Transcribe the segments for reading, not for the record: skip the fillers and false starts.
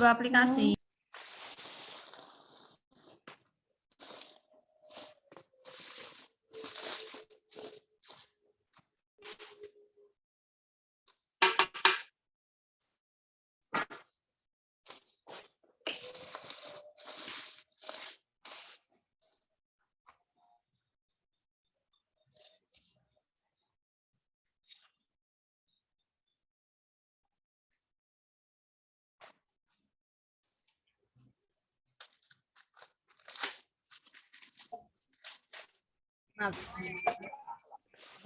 Aplikasi.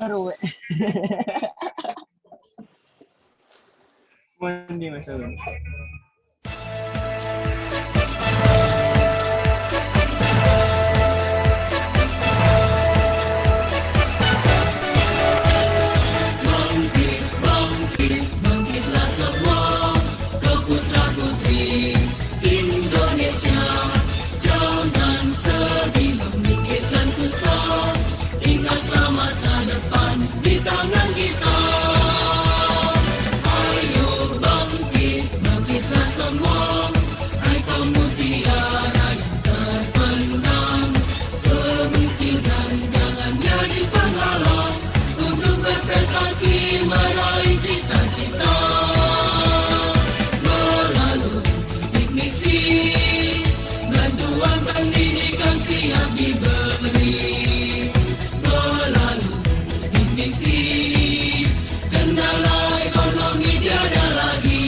Baru. Mandi masuk. Bangkitlah semua kau putra-putri Indonesia. Jangan sedih memikirkan susah. Ingatlah masa depan di tangan kita. Ayo bangkitlah semua. Hai kaum mutiara yang terpendam. Kemiskinan jangan jadi penghalang untuk berprestasi meraih cita-cita. Melalui bidik misi, bantuan pendidikan siap diberi. Melalui bidik misi, kendala ekonomi tiada lagi.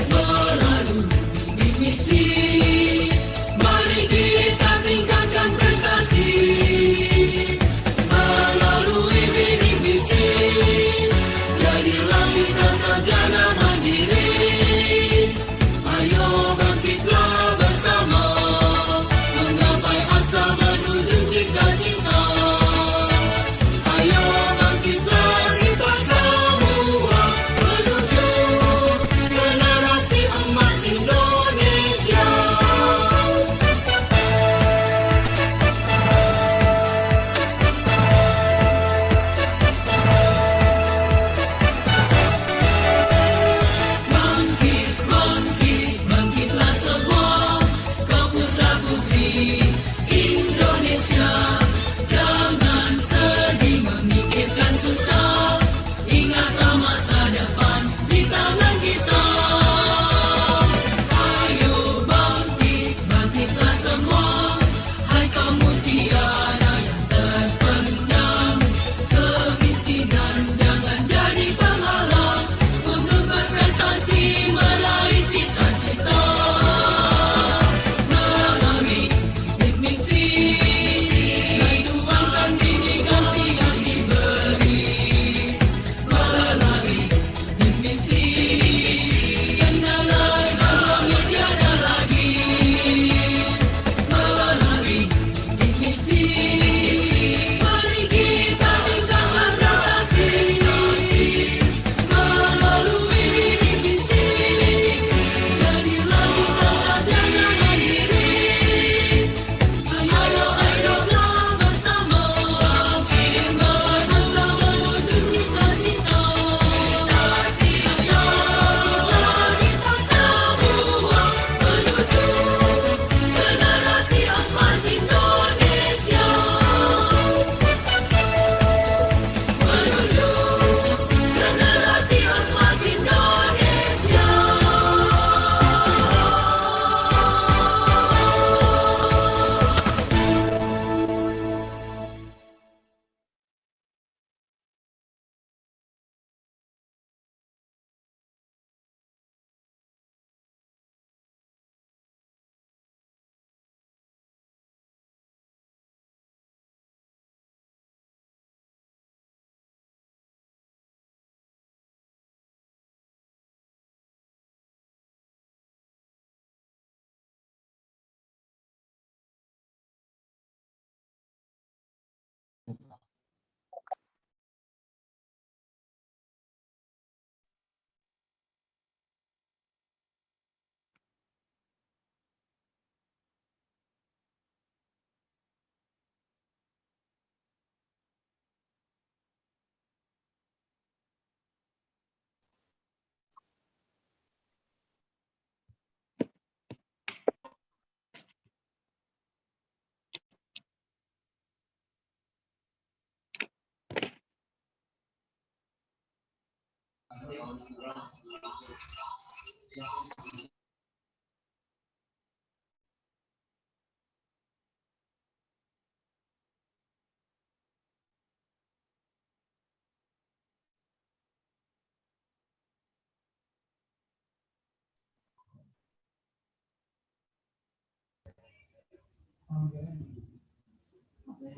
Melalui bidik misi, mari kita tingkatkan prestasi. Melalui bidik misi, jadilah kita sarjana mandiri. Ayo bangkitlah bersama, menggapai asa menuju cita-cita. Ayo bangkitlah kita semua, menuju generasi emas Indonesia.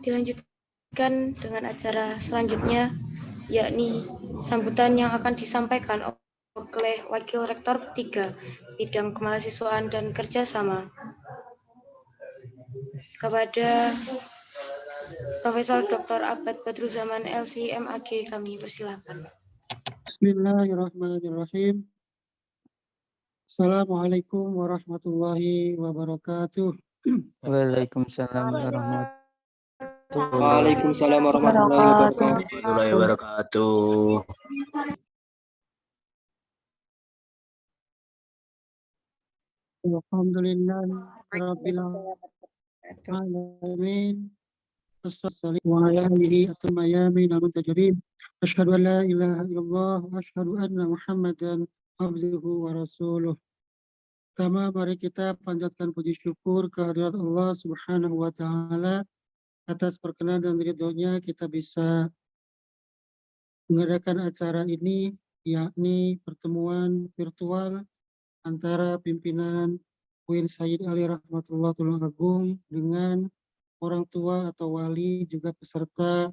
Dilanjutkan dengan acara selanjutnya, yakni sambutan yang akan disampaikan oleh Wakil Rektor 3 Bidang Kemahasiswaan dan Kerjasama kepada Profesor Dr. Abad Badruzaman LC MAG, kami persilakan. Bismillahirrahmanirrahim. Assalamualaikum warahmatullahi wabarakatuh. Waalaikumsalam warahmatullahi Waalaikumsalam warahmatullahi wabarakatuh. Alhamdulillahirabbil alamin. Wassalamu ala alihi at-tayyimin al-tahirin. Asyhadu an la ilaha illallah wa asyhadu anna Muhammadan abduhu wa rasuluh. Pertama, mari kita panjatkan puji syukur kehadirat Allah Subhanahu wa taala atas perkenan dan ridhonya kita bisa mengadakan acara ini, yakni pertemuan virtual antara pimpinan UIN Sayyid Ali Rahmatullah Tulungagung dengan orang tua atau wali juga peserta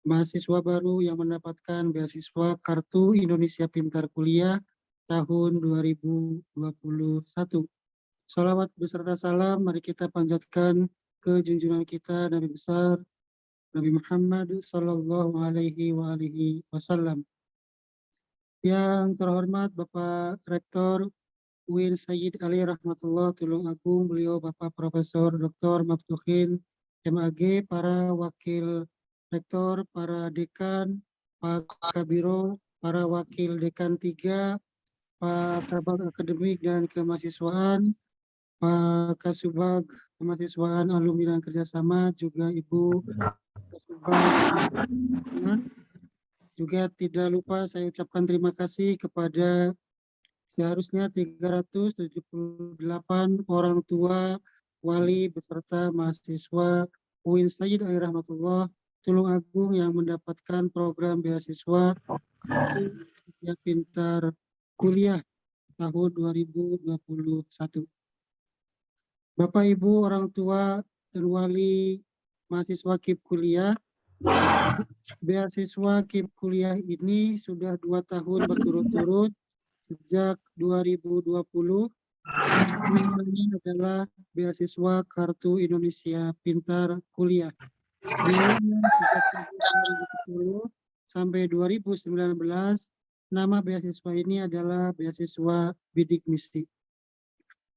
mahasiswa baru yang mendapatkan beasiswa Kartu Indonesia Pintar Kuliah tahun 2021. Salawat beserta salam mari kita panjatkan ke junjungan kita Nabi besar Nabi Muhammad sallallahu alaihi wasallam. Yang terhormat Bapak Rektor UIN Sayyid Ali Rahmatullah Tulungagung, beliau Bapak Profesor Dr. Maftuhin MAG, para wakil rektor, para dekan, Pak Kabiro, para wakil dekan 3, Pak Kabak Akademik dan Kemahasiswaan, Pak Kasubag Kemahasiswaan Alumni dan Kerjasama, juga Ibu Kasubag. Juga tidak lupa saya ucapkan terima kasih kepada seharusnya 378 orang tua, wali beserta mahasiswa UIN Sayyid Ali Rahmatullah Tulungagung yang mendapatkan program beasiswa Indonesia Pintar Kuliah tahun 2021. Bapak Ibu orang tua dan wali mahasiswa KIP kuliah, beasiswa KIP kuliah ini sudah 2 tahun berturut-turut sejak 2020. Namanya adalah beasiswa Kartu Indonesia Pintar Kuliah. Sejak 2010 sampai 2019, nama beasiswa ini adalah beasiswa bidik misi.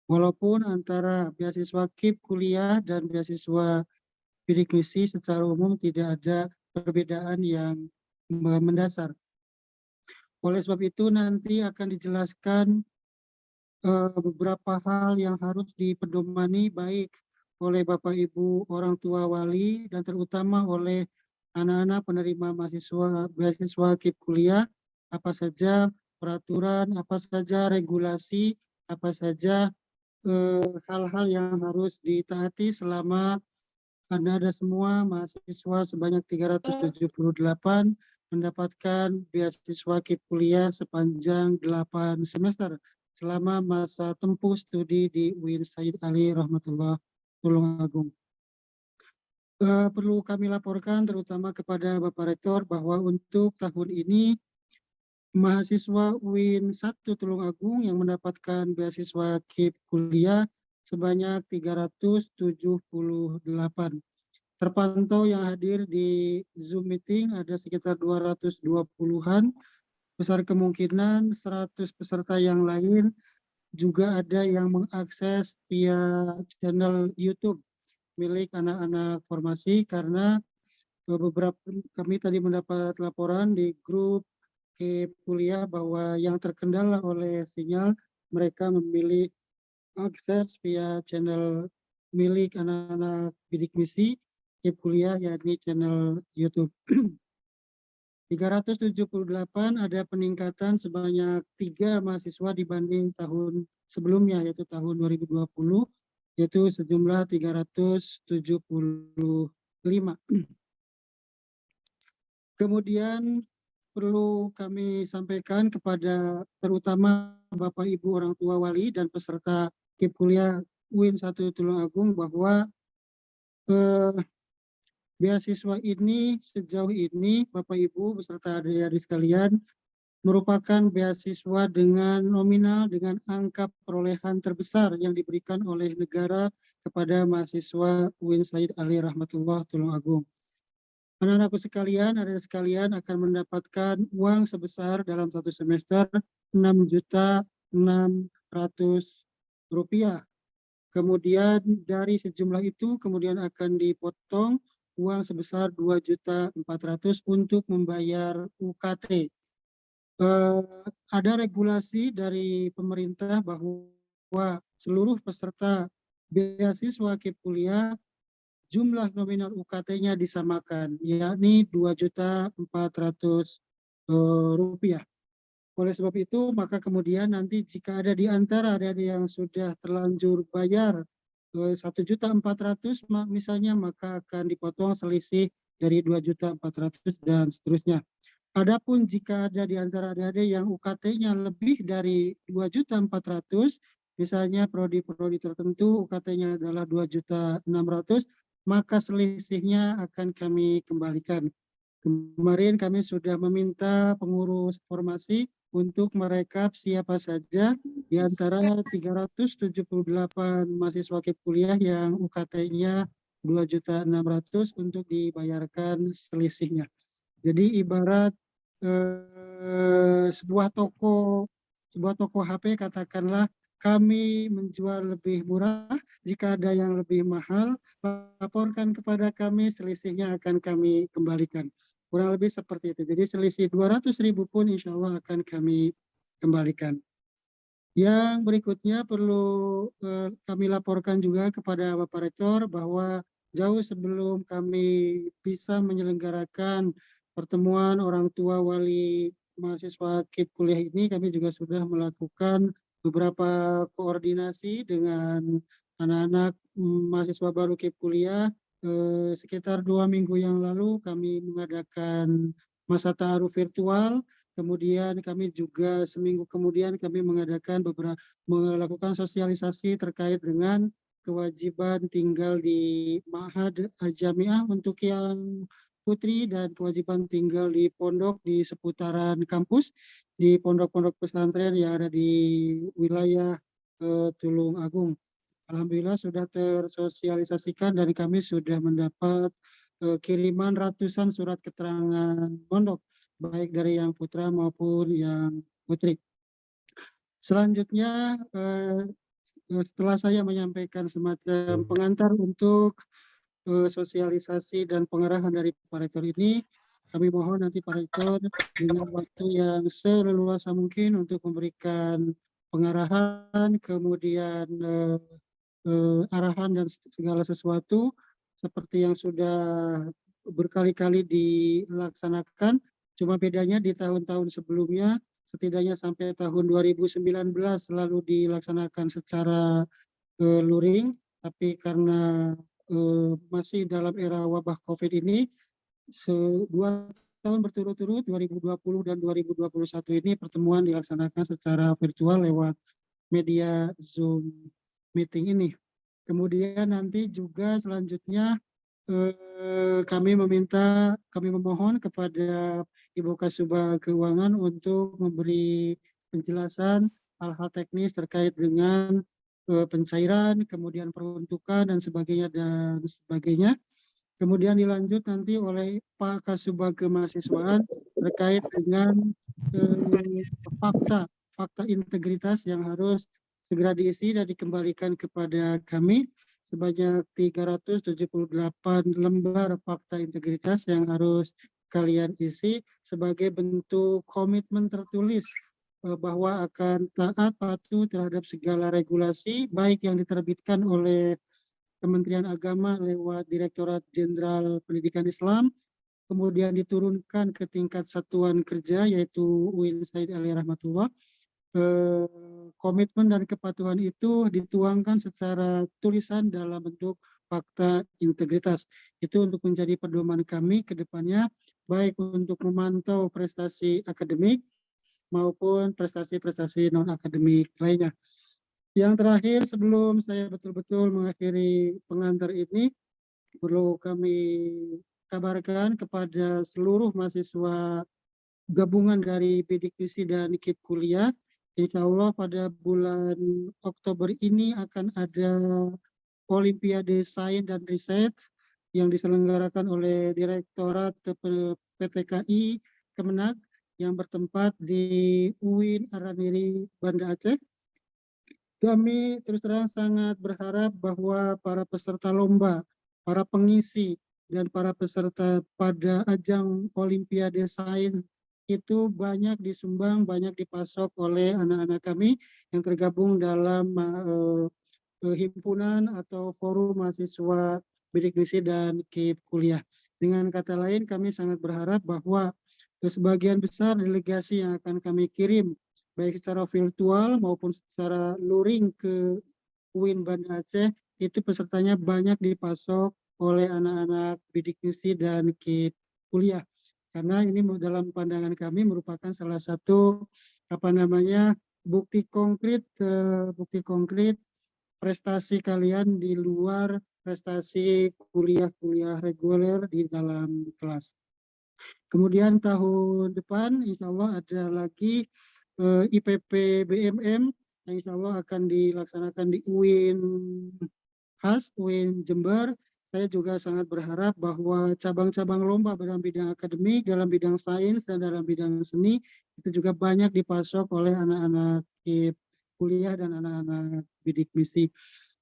Walaupun antara beasiswa KIP kuliah dan beasiswa bidik misi secara umum tidak ada perbedaan yang mendasar. Oleh sebab itu nanti akan dijelaskan beberapa hal yang harus dipedomani baik oleh Bapak Ibu orang tua wali dan terutama oleh anak-anak penerima beasiswa KIP kuliah, apa saja peraturan, apa saja regulasi, apa saja hal-hal yang harus ditaati selama Anda semua mahasiswa sebanyak 378 mendapatkan beasiswa KIP kuliah sepanjang 8 semester selama masa tempuh studi di UIN Sayyid Ali Rahmatullah Tulungagung. Perlu kami laporkan terutama kepada Bapak Rektor bahwa untuk tahun ini mahasiswa UIN 1 Tulungagung yang mendapatkan beasiswa KIP kuliah sebanyak 378. Terpantau yang hadir di Zoom meeting ada sekitar 220-an. Besar kemungkinan 100 peserta yang lain juga ada yang mengakses via channel YouTube milik anak-anak formasi, karena beberapa kami tadi mendapat laporan di grup KIP kuliah bahwa yang terkendala oleh sinyal mereka memilih akses via channel milik anak-anak bidik misi KIP kuliah, yakni channel YouTube. 378 ada peningkatan sebanyak 3 mahasiswa dibanding tahun sebelumnya, yaitu tahun 2020, yaitu sejumlah 375. Kemudian perlu kami sampaikan kepada terutama Bapak Ibu orang tua wali dan peserta KIP kuliah UIN 1 Tulungagung bahwa beasiswa ini sejauh ini Bapak Ibu beserta adik-adik sekalian merupakan beasiswa dengan nominal dengan angka perolehan terbesar yang diberikan oleh negara kepada mahasiswa UIN Said Ali Rahmatullah Tulungagung. Anak-anakku sekalian, adik sekalian akan mendapatkan uang sebesar dalam satu semester Rp6.600.000. Kemudian dari sejumlah itu kemudian akan dipotong uang sebesar Rp2.400.000 untuk membayar UKT. Ada regulasi dari pemerintah bahwa seluruh peserta beasiswa KIP kuliah jumlah nominal UKT-nya disamakan, yakni Rp2.400.000. Oleh sebab itu, maka kemudian nanti jika ada di antara adik-adik yang sudah terlanjur bayar Rp1.400.000 misalnya, maka akan dipotong selisih dari Rp2.400.000 dan seterusnya. Adapun jika ada di antara adik-adik yang UKT-nya lebih dari Rp2.400.000, misalnya prodi-prodi tertentu UKT-nya adalah Rp2.600.000, maka selisihnya akan kami kembalikan. Kemarin kami sudah meminta pengurus formasi untuk merekap siapa saja di antara 378 mahasiswa KIP kuliah yang UKT-nya Rp2.600.000 untuk dibayarkan selisihnya. Jadi ibarat sebuah toko HP, katakanlah kami menjual lebih murah, jika ada yang lebih mahal, laporkan kepada kami, selisihnya akan kami kembalikan. Kurang lebih seperti itu. Jadi selisih 200.000 pun insya Allah akan kami kembalikan. Yang berikutnya perlu kami laporkan juga kepada Bapak Rektor bahwa jauh sebelum kami bisa menyelenggarakan pertemuan orang tua wali mahasiswa KIP kuliah ini, kami juga sudah melakukan beberapa koordinasi dengan anak-anak mahasiswa baru KIP kuliah. Sekitar 2 minggu yang lalu kami mengadakan masa ta'aruf virtual, kemudian kami juga seminggu kemudian kami melakukan sosialisasi terkait dengan kewajiban tinggal di Ma'had Al-Jami'ah untuk yang putri dan kewajiban tinggal di pondok di seputaran kampus, di pondok-pondok pesantren yang ada di wilayah Tulungagung. Alhamdulillah sudah tersosialisasikan dan kami sudah mendapat kiriman ratusan surat keterangan pondok, baik dari yang putra maupun yang putri. Selanjutnya, setelah saya menyampaikan semacam pengantar untuk sosialisasi dan pengarahan dari Pak Rektor ini, kami mohon nanti Pak Rektor dengan waktu yang seleluasa mungkin untuk memberikan pengarahan, kemudian arahan dan segala sesuatu seperti yang sudah berkali-kali dilaksanakan. Cuma bedanya di tahun-tahun sebelumnya, setidaknya sampai tahun 2019 selalu dilaksanakan secara luring, tapi karena masih dalam era wabah COVID ini, 2 tahun berturut-turut 2020 dan 2021 ini pertemuan dilaksanakan secara virtual lewat media Zoom meeting ini. Kemudian nanti juga selanjutnya kami memohon kepada Ibu Kasubag Keuangan untuk memberi penjelasan hal-hal teknis terkait dengan pencairan, kemudian peruntukan dan sebagainya. Kemudian dilanjut nanti oleh Pak Kasubag Kemahasiswaan terkait dengan fakta integritas yang harus segera diisi dan dikembalikan kepada kami sebanyak 378 lembar fakta integritas yang harus kalian isi sebagai bentuk komitmen tertulis bahwa akan taat patuh terhadap segala regulasi baik yang diterbitkan oleh Kementerian Agama lewat Direktorat Jenderal Pendidikan Islam kemudian diturunkan ke tingkat satuan kerja yaitu UIN Said Ali Rahmatullah. Komitmen dan kepatuhan itu dituangkan secara tulisan dalam bentuk fakta integritas. Itu untuk menjadi pedoman kami ke depannya, baik untuk memantau prestasi akademik maupun prestasi-prestasi non-akademik lainnya. Yang terakhir, sebelum saya betul-betul mengakhiri pengantar ini, perlu kami kabarkan kepada seluruh mahasiswa gabungan dari Bidik Misi dan KIP Kuliah, insya Allah pada bulan Oktober ini akan ada Olimpiade Sains dan Riset yang diselenggarakan oleh Direktorat PTKI Kemenag yang bertempat di UIN Araniri, Banda Aceh. Kami terus terang sangat berharap bahwa para peserta lomba, para pengisi, dan para peserta pada ajang Olimpiade Sains itu banyak disumbang, banyak dipasok oleh anak-anak kami yang tergabung dalam himpunan atau forum mahasiswa Bidik Misi dan KIP Kuliah. Dengan kata lain, kami sangat berharap bahwa sebagian besar delegasi yang akan kami kirim baik secara virtual maupun secara luring ke UIN Banda Aceh, itu pesertanya banyak dipasok oleh anak-anak Bidik Misi dan KIP Kuliah. Karena ini dalam pandangan kami merupakan salah satu bukti konkret prestasi kalian di luar prestasi kuliah-kuliah reguler di dalam kelas. Kemudian tahun depan insya Allah ada lagi IPP BMM yang insya Allah akan dilaksanakan di UIN khas, UIN Jember. Saya juga sangat berharap bahwa cabang-cabang lomba dalam bidang akademik, dalam bidang sains, dan dalam bidang seni itu juga banyak dipasok oleh anak-anak kuliah dan anak-anak Bidik Misi.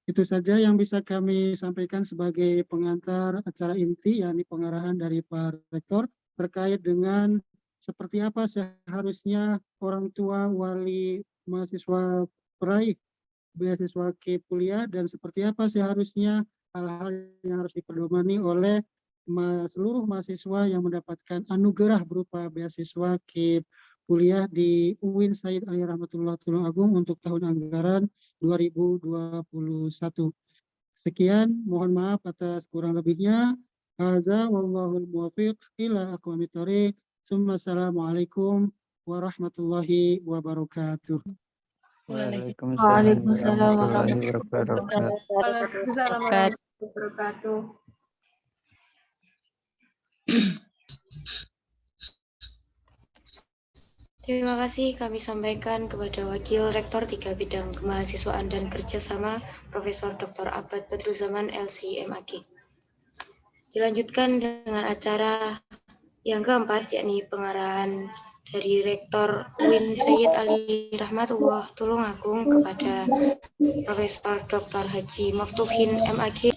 Itu saja yang bisa kami sampaikan sebagai pengantar acara inti, yakni pengarahan dari Pak Rektor terkait dengan seperti apa seharusnya orang tua, wali, mahasiswa peraih beasiswa KIP Kuliah, dan seperti apa seharusnya hal-hal yang harus dipedomani oleh seluruh mahasiswa yang mendapatkan anugerah berupa beasiswa KIP Kuliah di UIN Said Ali Rahmatullah Tulungagung untuk tahun anggaran 2021. Sekian, mohon maaf atas kurang lebihnya. Hadza wallahul muwaffiq ila aqwamit thoriq. Assalamualaikum warahmatullahi wabarakatuh. Waalaikumsalam warahmatullahi wabarakatuh. Terima kasih kami sampaikan kepada Wakil Rektor 3 Bidang Kemahasiswaan dan Kerjasama Profesor Dr. Abad Badruzaman LC.MAG. Dilanjutkan dengan acara yang keempat, yakni pengarahan dari Rektor UIN Said Ali Rahmatullah Tulungagung kepada Profesor Dr. Haji Maftuhin MAG.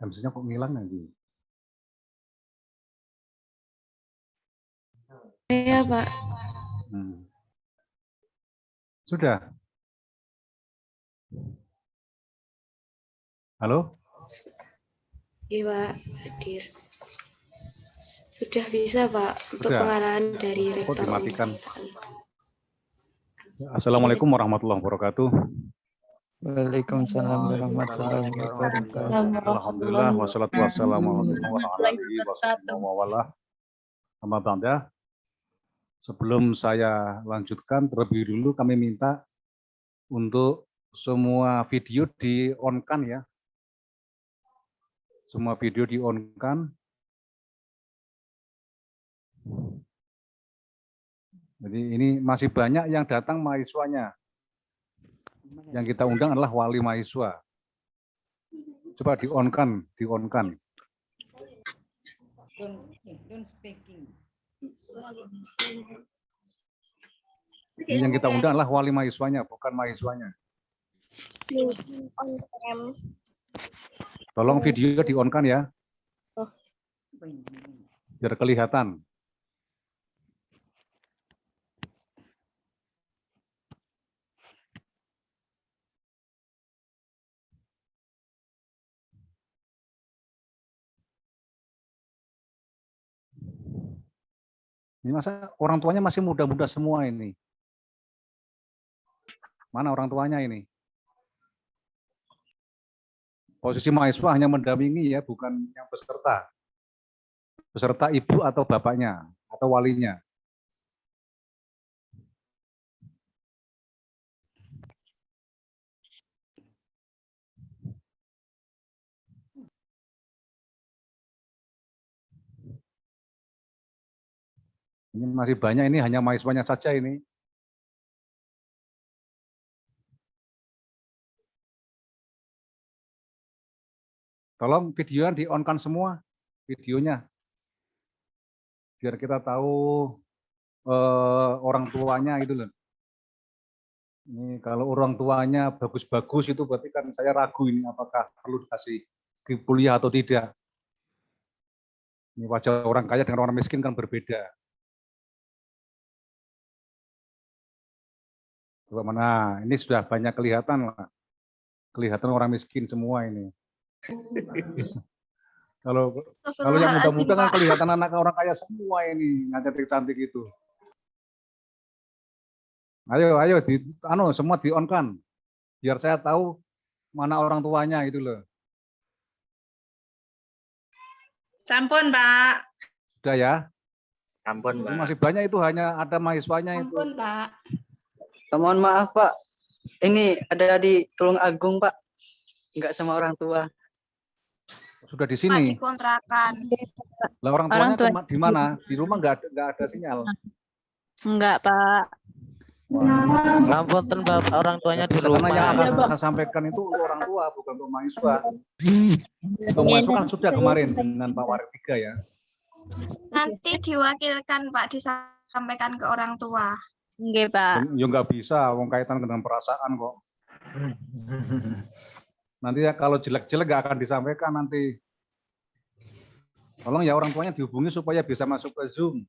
MC-nya kok ngilang lagi? Ya, Pak. Sudah? Halo? Iya, Pak. Hadir. Sudah bisa, Pak, untuk Sudah. pengarahan dari Rektor. Kok dimatikan? Assalamualaikum warahmatullahi wabarakatuh. Waalaikumsalam warahmatullahi wabarakatuh. Alhamdulillah, wassalatu wassalamu ala rasulillah. Sebelum saya lanjutkan, terlebih dulu kami minta untuk semua video di-on-kan ya. Semua video di-on-kan. Jadi ini masih banyak yang datang mahasiswanya. Yang kita undang adalah wali mahasiswa. Coba di-on-kan, di-on-kan. Ini yang kita undang adalah wali mahasiswanya, bukan mahasiswanya. Tolong video di-on-kan ya. Biar kelihatan. Ini masa orang tuanya masih muda-muda semua ini. Mana orang tuanya ini? Posisi mahasiswa hanya mendampingi ya, bukan yang peserta. Peserta ibu atau bapaknya, atau walinya. Ini masih banyak, ini hanya mahasiswanya saja ini. Tolong videonya di-on-kan semua, videonya. Biar kita tahu orang tuanya itu loh. Ini kalau orang tuanya bagus-bagus itu berarti kan saya ragu ini apakah perlu dikasih kuliah atau tidak. Ini wajah orang kaya dengan orang miskin kan berbeda. Coba mana, ini sudah banyak kelihatan lah. Kelihatan orang miskin semua ini. Kalau yang muda-muda kan kelihatan anak orang kaya semua ini, yang cantik-cantik itu. Ayo, semua di-on-kan. Biar saya tahu mana orang tuanya itu loh. Sampun, Pak. Sudah ya? Ampun, Pak. Masih banyak itu, hanya ada mahasiswanya itu. Sampun, Pak. Mohon maaf, Pak. Ini ada di Tulung Agung, Pak. Enggak sama orang tua. Sudah di sini. Di kontrakan. Lah orang tuanya di mana? Di rumah nggak ada sinyal. Enggak, Pak. Ngapunten, Bapak, orang tuanya di rumah. Karena yang akan saya sampaikan itu untuk orang tua, bukan untuk mahasiswa. Untuk mahasiswa kan sudah kemarin dengan Pak Warid 3 ya. Nanti diwakilkan, Pak, disampaikan ke orang tua. Nggih, Pak. Ya nggak bisa, wong kaitan dengan perasaan kok. Nanti ya kalau jelek-jelek nggak akan disampaikan nanti. Tolong ya orang tuanya dihubungi supaya bisa masuk ke Zoom.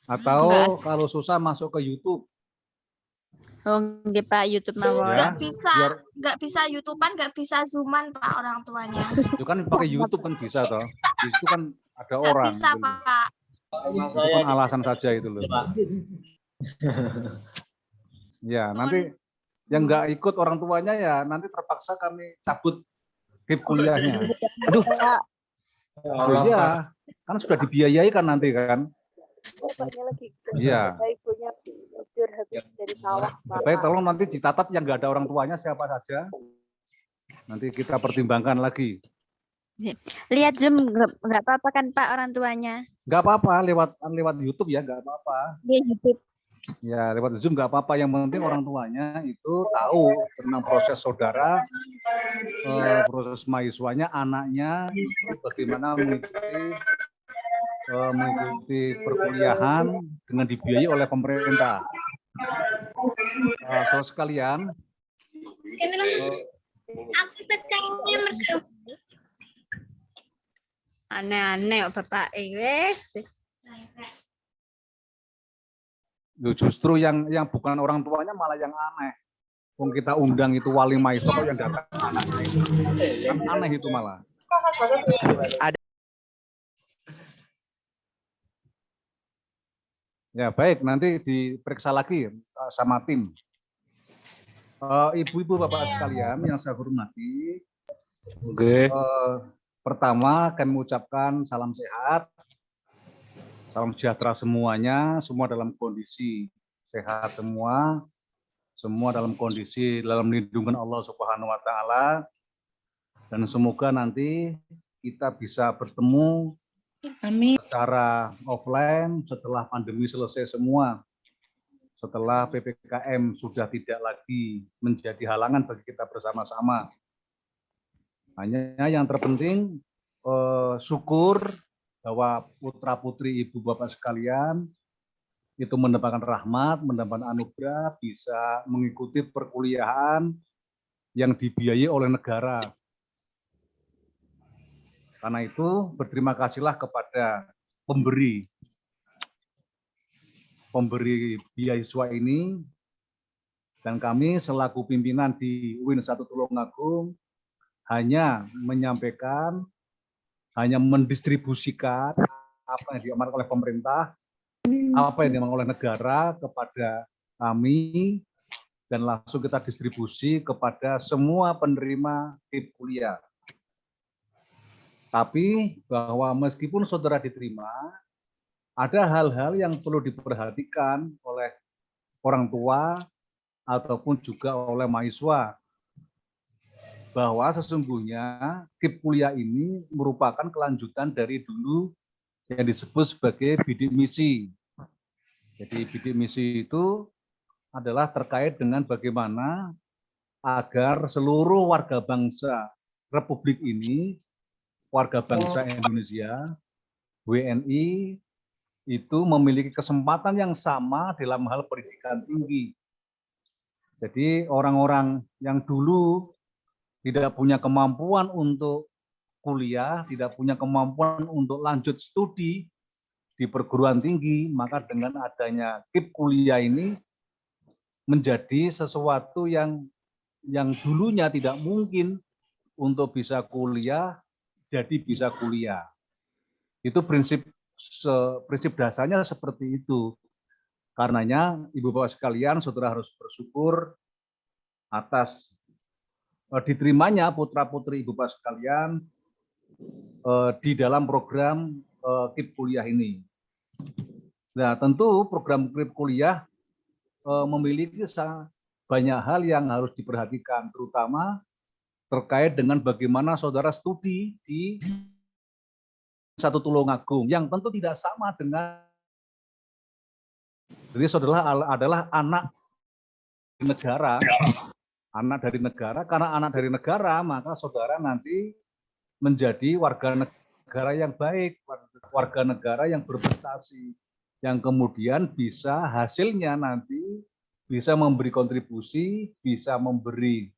Atau kalau susah masuk ke YouTube. Oh, nggih, Pak, YouTube mawon. Nggak bisa YouTubean, nggak bisa Zooman, Pak, orang tuanya. Itu kan pakai YouTube kan bisa toh. Di situ kan ada Nggak orang. bisa, gitu. Pak. Itu kan alasan saja itu loh. Ya, nanti yang nggak ikut orang tuanya ya nanti terpaksa kami cabut GIP kuliahnya. Aduh. Oh iya, kan sudah dibiayai kan nanti kan. Iya. Baik, tolong nanti dicatat yang nggak ada orang tuanya siapa saja. Nanti kita pertimbangkan lagi. Lihat Zoom nggak apa-apa kan, Pak, orang tuanya? Nggak apa-apa, lewat YouTube ya nggak apa-apa. Di YouTube. Ya, lewat Zoom nggak apa-apa. Yang penting orang tuanya itu tahu tentang proses saudara, proses mahasiswanya, anaknya, bagaimana mengikuti perkuliahan dengan dibiayai oleh pemerintah. Saudara sekalian, aneh-aneh Bapak wes. Justru yang bukan orang tuanya malah yang aneh. Wong kita undang itu wali mahasiswa kok yang datang anaknya itu. Kan aneh itu malah. Ya baik, nanti diperiksa lagi sama tim. Ibu-ibu bapak sekalian yang saya hormati. Pertama kami mengucapkan salam sehat. Salam sejahtera semuanya, semua dalam kondisi sehat semua dalam kondisi dalam lindungan Allah Subhanahu wa taala. Dan semoga nanti kita bisa bertemu Amin. secara offline setelah pandemi selesai semua. Setelah PPKM sudah tidak lagi menjadi halangan bagi kita bersama-sama. Hanya yang terpenting syukur bahwa putra-putri ibu bapak sekalian itu mendapatkan rahmat, mendapatkan anugerah, bisa mengikuti perkuliahan yang dibiayai oleh negara. Karena itu berterima kasihlah kepada pemberi beasiswa ini, dan kami selaku pimpinan di UIN 1 Tulungagung hanya menyampaikan, hanya mendistribusikan apa yang diamankan oleh pemerintah, apa yang diamankan oleh negara kepada kami, dan langsung kita distribusi kepada semua penerima KIP kuliah. Tapi bahwa meskipun saudara diterima, ada hal-hal yang perlu diperhatikan oleh orang tua ataupun juga oleh mahasiswa. Bahwa sesungguhnya KIP kuliah ini merupakan kelanjutan dari dulu yang disebut sebagai bidik misi. Jadi bidik misi itu adalah terkait dengan bagaimana agar seluruh warga bangsa Republik ini, warga bangsa Indonesia, WNI, itu memiliki kesempatan yang sama dalam hal pendidikan tinggi. Jadi orang-orang yang dulu tidak punya kemampuan untuk kuliah, tidak punya kemampuan untuk lanjut studi di perguruan tinggi, maka dengan adanya KIP kuliah ini menjadi sesuatu yang dulunya tidak mungkin untuk bisa kuliah, jadi bisa kuliah. Itu prinsip dasarnya seperti itu. Karenanya ibu bapak sekalian, saudara harus bersyukur atas diterimanya putra-putri ibu bapak sekalian di dalam program KIP kuliah ini. Nah, tentu program KIP kuliah memiliki banyak hal yang harus diperhatikan, terutama terkait dengan bagaimana saudara studi di 1 Tulungagung, yang tentu tidak sama dengan, jadi saudara adalah anak dari negara, karena anak dari negara, maka saudara nanti menjadi warga negara yang baik, warga negara yang berprestasi, yang kemudian bisa hasilnya nanti bisa memberi kontribusi, bisa memberi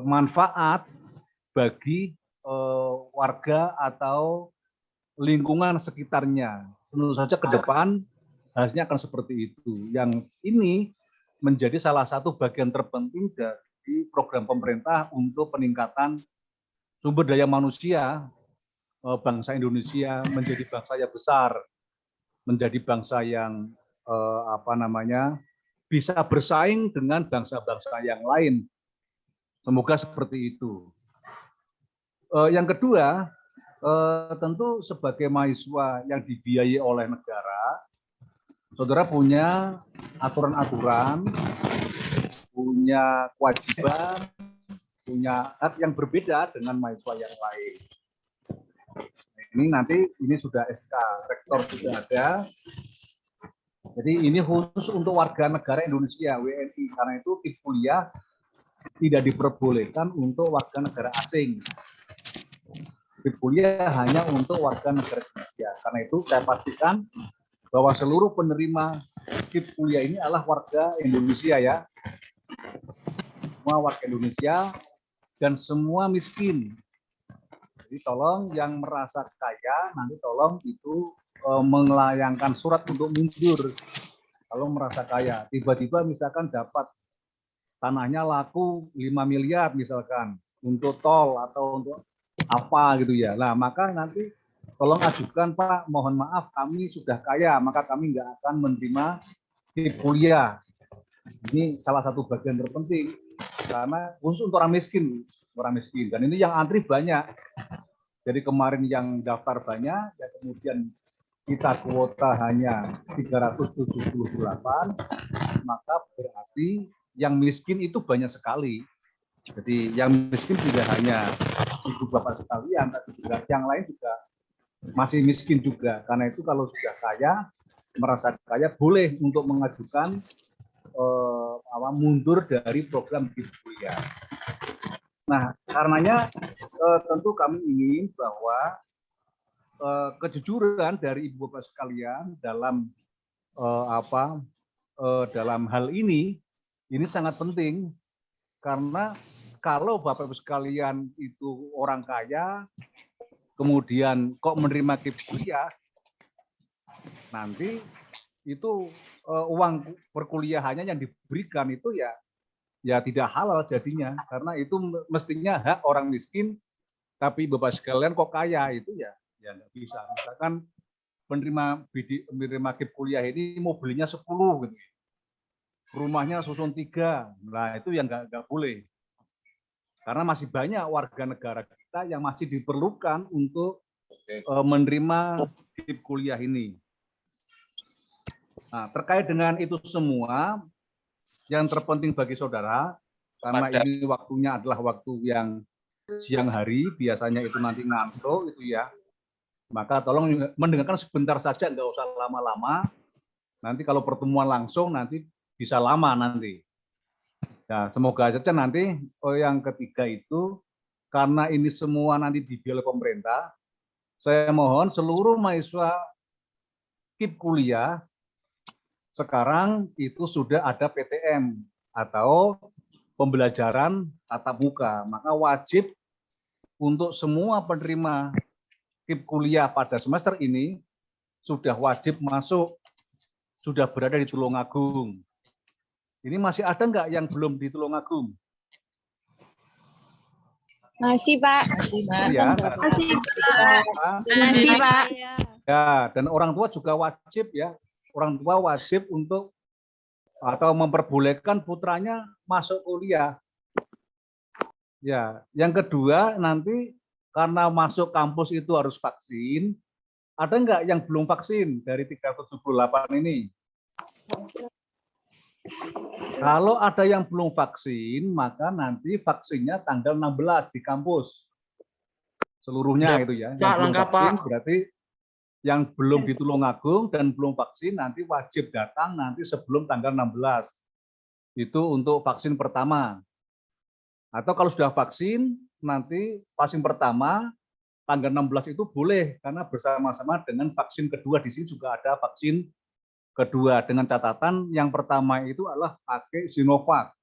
manfaat bagi warga atau lingkungan sekitarnya. Tentu saja ke depan harusnya akan seperti itu. Yang ini menjadi salah satu bagian terpenting dari program pemerintah untuk peningkatan sumber daya manusia bangsa Indonesia menjadi bangsa yang besar, menjadi bangsa yang bisa bersaing dengan bangsa-bangsa yang lain. Semoga seperti itu. Yang kedua, tentu sebagai mahasiswa yang dibiayai oleh negara, saudara punya aturan-aturan, punya kewajiban, punya hak yang berbeda dengan mahasiswa yang lain. Ini nanti ini sudah SK Rektor sudah ada. Jadi ini khusus untuk warga negara Indonesia, WNI. Karena itu KIP kuliah tidak diperbolehkan untuk warga negara asing. KIP kuliah hanya untuk warga negara Indonesia. Karena itu saya pastikan bahwa seluruh penerima KIP kuliah ini adalah warga Indonesia ya. Semua warga Indonesia dan semua miskin. Jadi tolong yang merasa kaya nanti tolong itu melayangkan surat untuk mundur. Kalau merasa kaya, tiba-tiba misalkan dapat tanahnya laku 5 miliar misalkan untuk tol atau untuk apa gitu ya. Nah, maka nanti tolong ajukan Pak, mohon maaf kami sudah kaya, maka kami nggak akan menerima KIP kuliah. Ini salah satu bagian terpenting karena khusus untuk orang miskin. Dan ini yang antri banyak. Jadi kemarin yang daftar banyak, ya kemudian kita kuota hanya 378, maka berarti yang miskin itu banyak sekali. Jadi yang miskin tidak hanya ibu bapak sekalian, tapi juga yang lain juga masih miskin juga. Karena itu kalau sudah kaya, merasa kaya, boleh untuk mengajukan mundur dari program BIM kuliah. Nah, karenanya tentu kami ingin bahwa kejujuran dari ibu bapak sekalian dalam dalam hal ini sangat penting, karena kalau bapak ibu sekalian itu orang kaya, kemudian kok menerima KIP kuliah, nanti itu uang perkuliahannya yang diberikan itu ya tidak halal jadinya, karena itu mestinya hak orang miskin, tapi bapak sekalian kok kaya, itu ya nggak bisa. Misalkan penerima KIP kuliah ini mobilnya 10 gitu, rumahnya susun 3, nah itu yang nggak boleh, karena masih banyak warga negara kita yang masih diperlukan untuk menerima KIP kuliah ini. Nah, terkait dengan itu semua, yang terpenting bagi saudara, karena ini waktunya adalah waktu yang siang hari, biasanya itu nanti ngantuk itu ya, maka tolong mendengarkan sebentar saja, nggak usah lama-lama. Nanti kalau pertemuan langsung nanti bisa lama nanti. Nah, semoga saja nanti yang ketiga itu, karena ini semua nanti dibiayai oleh pemerintah, saya mohon seluruh mahasiswa KIP kuliah sekarang itu sudah ada PTM atau pembelajaran tatap muka, maka wajib untuk semua penerima KIP kuliah pada semester ini sudah wajib masuk, sudah berada di Tulungagung. Ini masih ada nggak yang belum di Tulungagung? Masih, Pak. Ya, Masih, Pak. ya, dan orang tua juga wajib ya. Orang tua wajib untuk atau memperbolehkan putranya masuk kuliah. Ya, yang kedua nanti karena masuk kampus itu harus vaksin. Ada nggak yang belum vaksin dari 378 ini? Kalau ada yang belum vaksin, maka nanti vaksinnya tanggal 16 di kampus. Seluruhnya itu ya. Yang belum vaksin berarti yang belum di Tulungagung dan belum vaksin nanti wajib datang nanti sebelum tanggal 16. Itu untuk vaksin pertama. Atau kalau sudah vaksin, nanti vaksin pertama tanggal 16 itu boleh, karena bersama-sama dengan vaksin kedua. Di sini juga ada vaksin kedua, dengan catatan yang pertama itu adalah pakai Sinovac.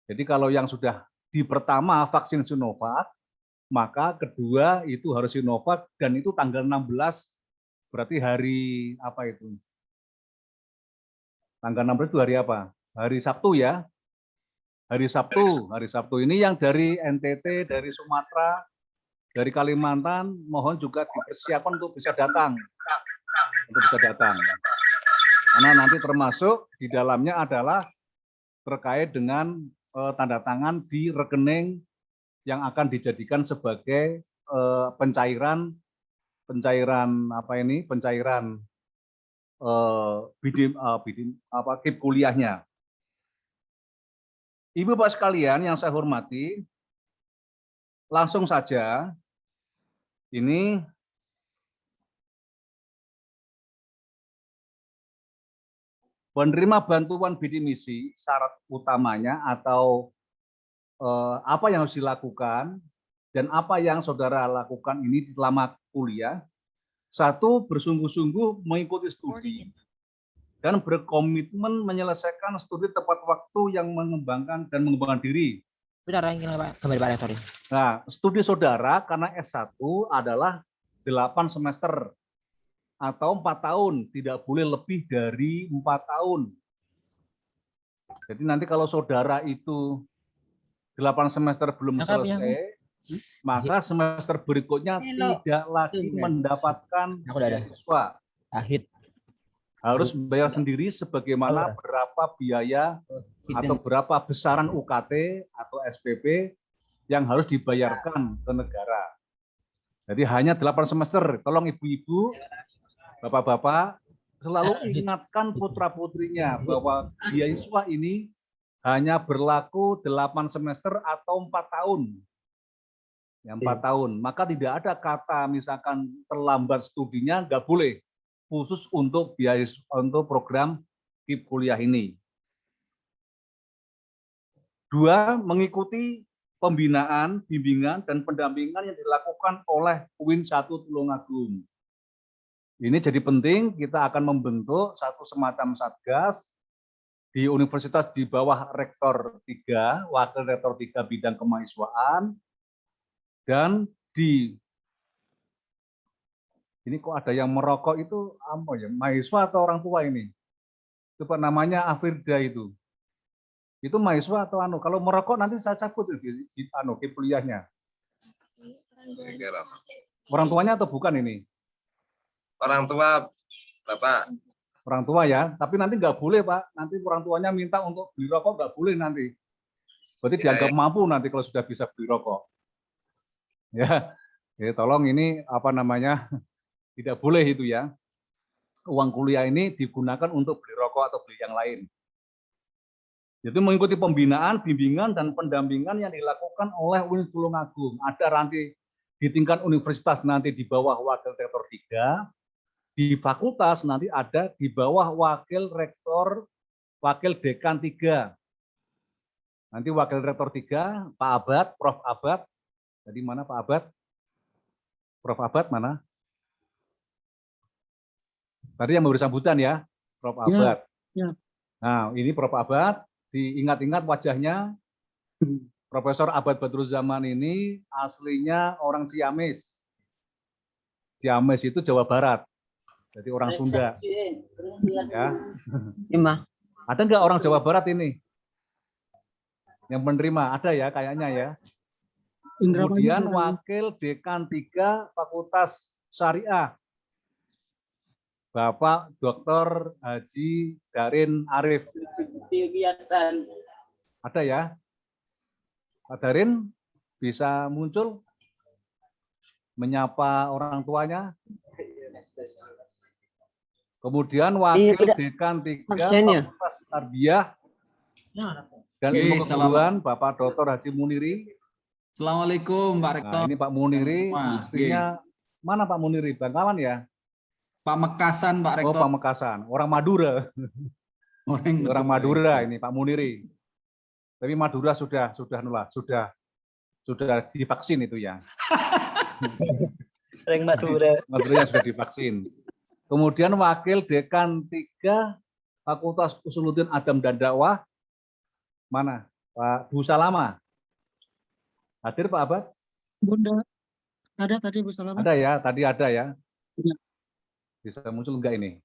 Jadi kalau yang sudah di pertama vaksin Sinovac, maka kedua itu harus Sinovac, dan itu tanggal 16. Berarti hari apa itu? Tanggal 16 itu hari apa? Hari Sabtu ya. Hari Sabtu ini yang dari NTT, dari Sumatera, dari Kalimantan, mohon juga dipersiapkan untuk bisa datang. Karena nanti termasuk di dalamnya adalah terkait dengan tanda tangan di rekening yang akan dijadikan sebagai pencairan KIP kuliahnya. Ibu Bapak sekalian yang saya hormati, langsung saja ini penerima bantuan bidik misi, syarat utamanya atau apa yang harus dilakukan dan apa yang saudara lakukan ini selama kuliah. Satu, bersungguh-sungguh mengikuti studi dan berkomitmen menyelesaikan studi tepat waktu yang mengembangkan diri. Benar, Pak Rektor. Nah, studi saudara karena S1 adalah 8 semester atau 4 tahun, tidak boleh lebih dari 4 tahun. Jadi nanti kalau saudara itu 8 semester belum selesai, maka semester berikutnya tidak lagi mendapatkan beasiswa. Harus bayar sendiri sebagaimana berapa biaya atau berapa besaran UKT atau SPP yang harus dibayarkan ke negara. Jadi hanya 8 semester. Tolong ibu-ibu, bapak-bapak selalu ingatkan putra-putrinya bahwa beasiswa ini hanya berlaku 8 semester atau 4 tahun. Ya, 4 tahun. Maka tidak ada kata misalkan terlambat studinya, nggak boleh. Khusus untuk biaya untuk program KIP kuliah ini. 2, mengikuti pembinaan, bimbingan, dan pendampingan yang dilakukan oleh UIN 1 Tulungagung. Ini jadi penting, kita akan membentuk satu semacam satgas di universitas di bawah rektor 3, wakil rektor 3 bidang kemahasiswaan, dan ini kok ada yang merokok itu apa ya, mahasiswa atau orang tua ini? Itu namanya Afirda itu. Itu mahasiswa atau anu? Kalau merokok nanti saya cabut di kuliahnya. Orang tuanya atau bukan ini? Orang tua, Bapak. Orang tua ya, tapi nanti nggak boleh Pak. Nanti orang tuanya minta untuk beli rokok nggak boleh nanti. Berarti dianggap mampu nanti kalau sudah bisa beli rokok. Ya, tolong ini apa namanya, tidak boleh itu ya. Uang kuliah ini digunakan untuk beli rokok atau beli yang lain. Jadi mengikuti pembinaan, bimbingan, dan pendampingan yang dilakukan oleh UIN Tulungagung. Ada nanti di tingkat universitas nanti di bawah wakil rektor 3, di fakultas nanti ada di bawah wakil rektor, wakil dekan 3. Nanti wakil rektor 3, Pak Abad, Prof. Abad. Jadi mana Pak Abad? Prof. Abad mana? Tadi yang memberi sambutan ya, Prof. Abad. Ya. Nah, ini Prof. Abad, diingat-ingat wajahnya. Profesor Abad Badruzzaman ini aslinya orang Ciamis. Ciamis itu Jawa Barat. Jadi orang Sunda. Ya. Ada nggak orang Jawa Barat ini? Yang menerima? Ada ya kayaknya ya. Kemudian wakil dekan 3 Fakultas Syariah, Bapak Dr. Haji Darin Arif. Ada ya? Pak Darin bisa muncul menyapa orang tuanya. Kemudian wakil dekan 3 Fakultas Tarbiyah dan Ilmu Keguruan, Bapak Dr. Haji Muniri. Assalamualaikum Pak Rektor. Nah, ini Pak Muniri, istrinya mana Pak Muniri? Bangkalan ya? Pak Mekasan Pak Rektor. Oh Pak Mekasan, orang Madura. Orang Madura ini Pak Muniri. Tapi Madura sudah divaksin itu ya. Orang Madura. Madura sudah divaksin. Kemudian wakil dekan 3 Fakultas Usuluddin Adam dan Dakwah, mana? Pak Bu Salama. Hadir Pak Abad? Bunda, ada tadi Bu Salama? Ada ya, tadi ada ya. Ya. Bisa muncul enggak ini?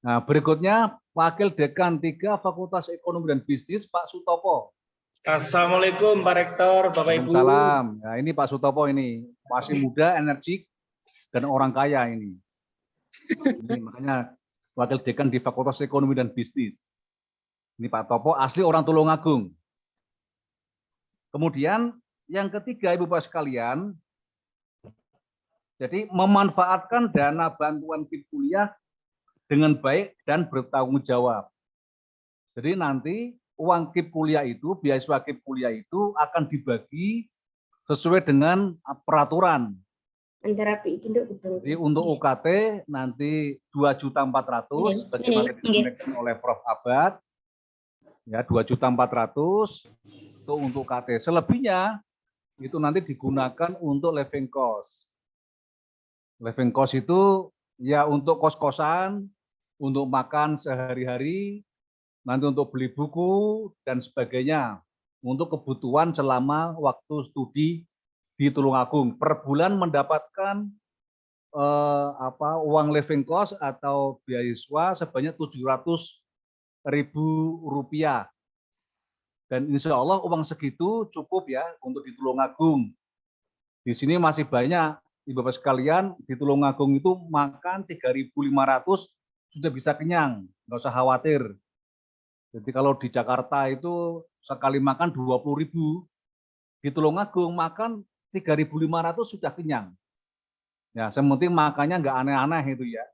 Nah, berikutnya Wakil Dekan 3 Fakultas Ekonomi dan Bisnis, Pak Sutopo. Assalamualaikum Pak Rektor, Bapak Ibu. Waalaikumsalam. Nah, ini Pak Sutopo ini masih muda, energik, dan orang kaya ini. Ini makanya Wakil Dekan di Fakultas Ekonomi dan Bisnis. Ini Pak Topo asli orang Tulungagung. Kemudian yang ketiga Ibu Bapak sekalian, jadi memanfaatkan dana bantuan KIP kuliah dengan baik dan bertanggung jawab. Jadi nanti uang KIP kuliah itu, beasiswa KIP kuliah itu akan dibagi sesuai dengan peraturan. Jadi untuk UKT nanti 2.400.000 bagaimana disampaikan oleh Prof. Abad. Ya, 2.400.000 itu untuk UKT. Selebihnya itu nanti digunakan untuk living cost. Living cost itu ya untuk kos-kosan, untuk makan sehari-hari, nanti untuk beli buku dan sebagainya, untuk kebutuhan selama waktu studi di Tulungagung. Per bulan mendapatkan uang living cost atau beasiswa sebanyak Rp700.000. Dan insya Allah uang segitu cukup ya untuk di Tulungagung. Di sini masih banyak Ibu Bapak sekalian, di Tulungagung itu makan 3.500 sudah bisa kenyang, nggak usah khawatir. Jadi kalau di Jakarta itu sekali makan 20.000, di Tulungagung makan 3.500 sudah kenyang. Ya, sementing makannya nggak aneh-aneh itu ya.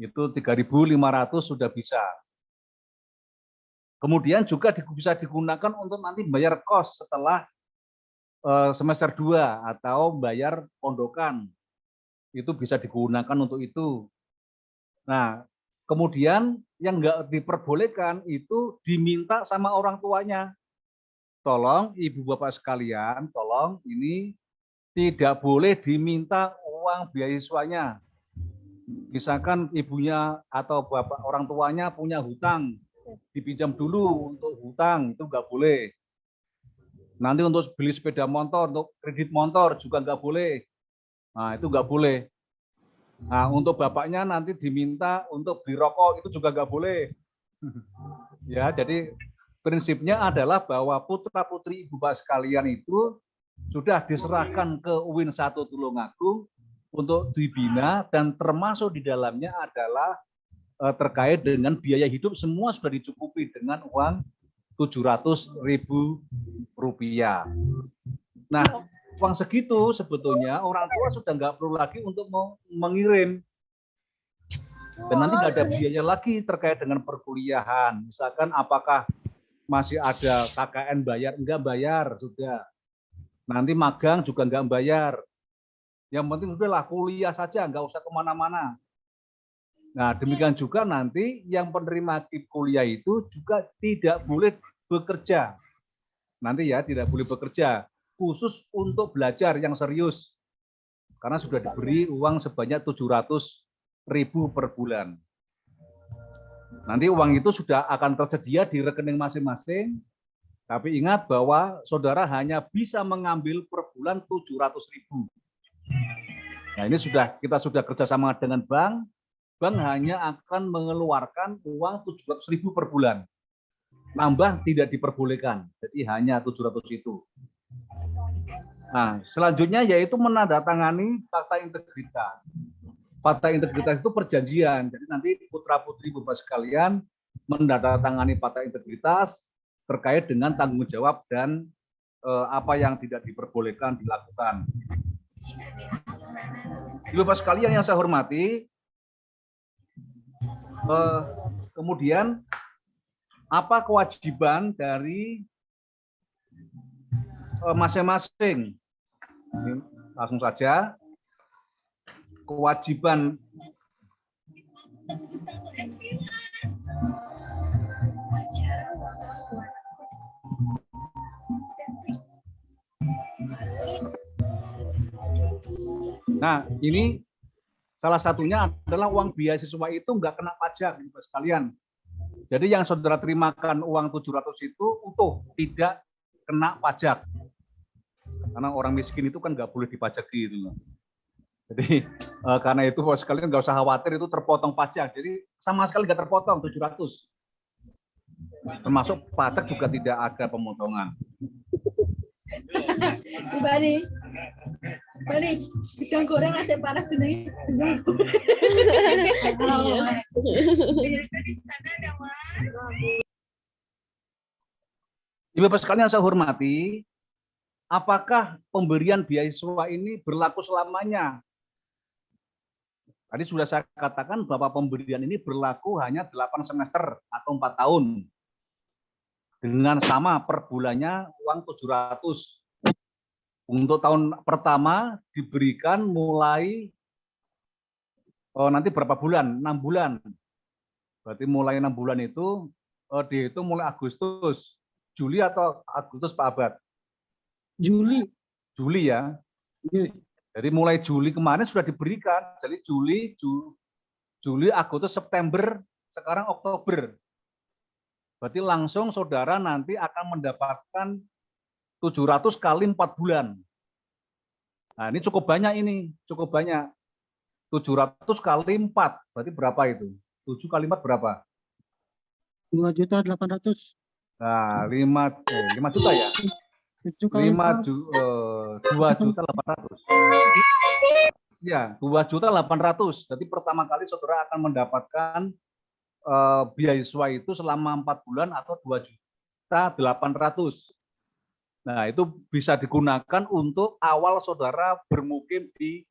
Itu 3.500 sudah bisa. Kemudian juga bisa digunakan untuk nanti bayar kos setelah semester 2 atau bayar pondokan. Itu bisa digunakan untuk itu. Nah, kemudian yang nggak diperbolehkan itu diminta sama orang tuanya. Tolong Ibu Bapak sekalian, tolong ini tidak boleh diminta uang beasiswanya. Misalkan ibunya atau bapak orang tuanya punya hutang, dipinjam dulu untuk hutang, itu nggak boleh. Nanti untuk beli sepeda motor, untuk kredit motor juga nggak boleh. Nah, itu nggak boleh. Nah, untuk bapaknya nanti diminta untuk beli rokok, itu juga nggak boleh. Ya, jadi prinsipnya adalah bahwa putra-putri ibu bapak sekalian itu sudah diserahkan ke UIN 1 Tulungagung untuk dibina, dan termasuk di dalamnya adalah terkait dengan biaya hidup semua sudah dicukupi dengan uang Rp700.000. Nah, uang segitu sebetulnya orang tua sudah nggak perlu lagi untuk mengirim. Dan nanti nggak ada biaya lagi terkait dengan perkuliahan. Misalkan apakah masih ada KKN bayar, enggak bayar, sudah. Nanti magang juga enggak bayar. Yang penting udahlah kuliah saja, enggak usah kemana-mana. Nah, demikian juga nanti yang penerima KIP kuliah itu juga tidak boleh bekerja. Nanti ya, tidak boleh bekerja. Khusus untuk belajar yang serius. Karena sudah diberi uang sebanyak Rp700.000 per bulan. Nanti uang itu sudah akan tersedia di rekening masing-masing. Tapi ingat bahwa saudara hanya bisa mengambil per bulan Rp700.000. Nah, ini kita sudah kerjasama dengan bank. Bank hanya akan mengeluarkan uang Rp700.000 per bulan. Nambah tidak diperbolehkan. Jadi hanya 700 itu. Nah, selanjutnya yaitu menandatangani fakta integritas. Fakta integritas itu perjanjian. Jadi nanti putra-putri Bapak sekalian menandatangani fakta integritas terkait dengan tanggung jawab dan apa yang tidak diperbolehkan dilakukan. Bapak sekalian yang saya hormati, kemudian apa kewajiban dari masing-masing? Langsung saja. Kewajiban nah, ini salah satunya adalah uang beasiswa itu nggak kena pajak, Bapak sekalian. Jadi yang saudara terimakan uang 700 itu utuh, tidak kena pajak. Karena orang miskin itu kan nggak boleh dipajaki itu. Jadi karena itu Bapak sekalian nggak usah khawatir itu terpotong pajak. Jadi sama sekali nggak terpotong 700. Termasuk pajak juga tidak ada pemotongan. Bani, ikan goreng nasi panas ini. Ibu Bapak sekalian yang saya hormati, apakah pemberian beasiswa ini berlaku selamanya? Tadi sudah saya katakan bahwa pemberian ini berlaku hanya 8 semester atau 4 tahun. Dengan sama per bulannya uang 700. Untuk tahun pertama diberikan mulai nanti berapa bulan? 6 bulan. Berarti mulai 6 bulan itu dihitung mulai Agustus. Juli atau Agustus Pak Abad? Juli. Juli ya. Jadi mulai Juli kemarin sudah diberikan. Jadi Juli, Agustus, September, sekarang Oktober. Berarti langsung saudara nanti akan mendapatkan 700 kali 4 bulan. Nah, ini cukup banyak ini, cukup banyak. 700 kali 4, berarti berapa itu? 7 kali 4 berapa? 2.800.000. Nah, 5 juta ya? 2.800.000. Ya, 2.800.000. Jadi pertama kali saudara akan mendapatkan beasiswa itu selama 4 bulan atau 2.800.000. Nah, itu bisa digunakan untuk awal saudara bermukim di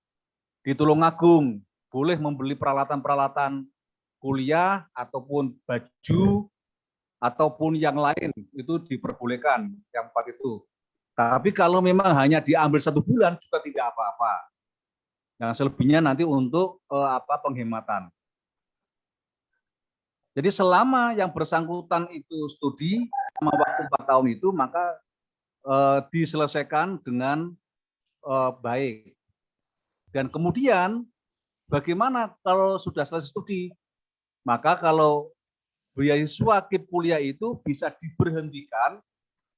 Tulungagung. Boleh membeli peralatan-peralatan kuliah ataupun baju ataupun yang lain itu diperbolehkan, yang 4 itu. Tapi kalau memang hanya diambil 1 bulan juga tidak apa-apa. Yang selebihnya nanti untuk penghematan. Jadi selama yang bersangkutan itu studi selama waktu 4 tahun itu, maka diselesaikan dengan baik. Dan kemudian bagaimana kalau sudah selesai studi? Maka kalau beasiswa KIP kuliah itu bisa diberhentikan,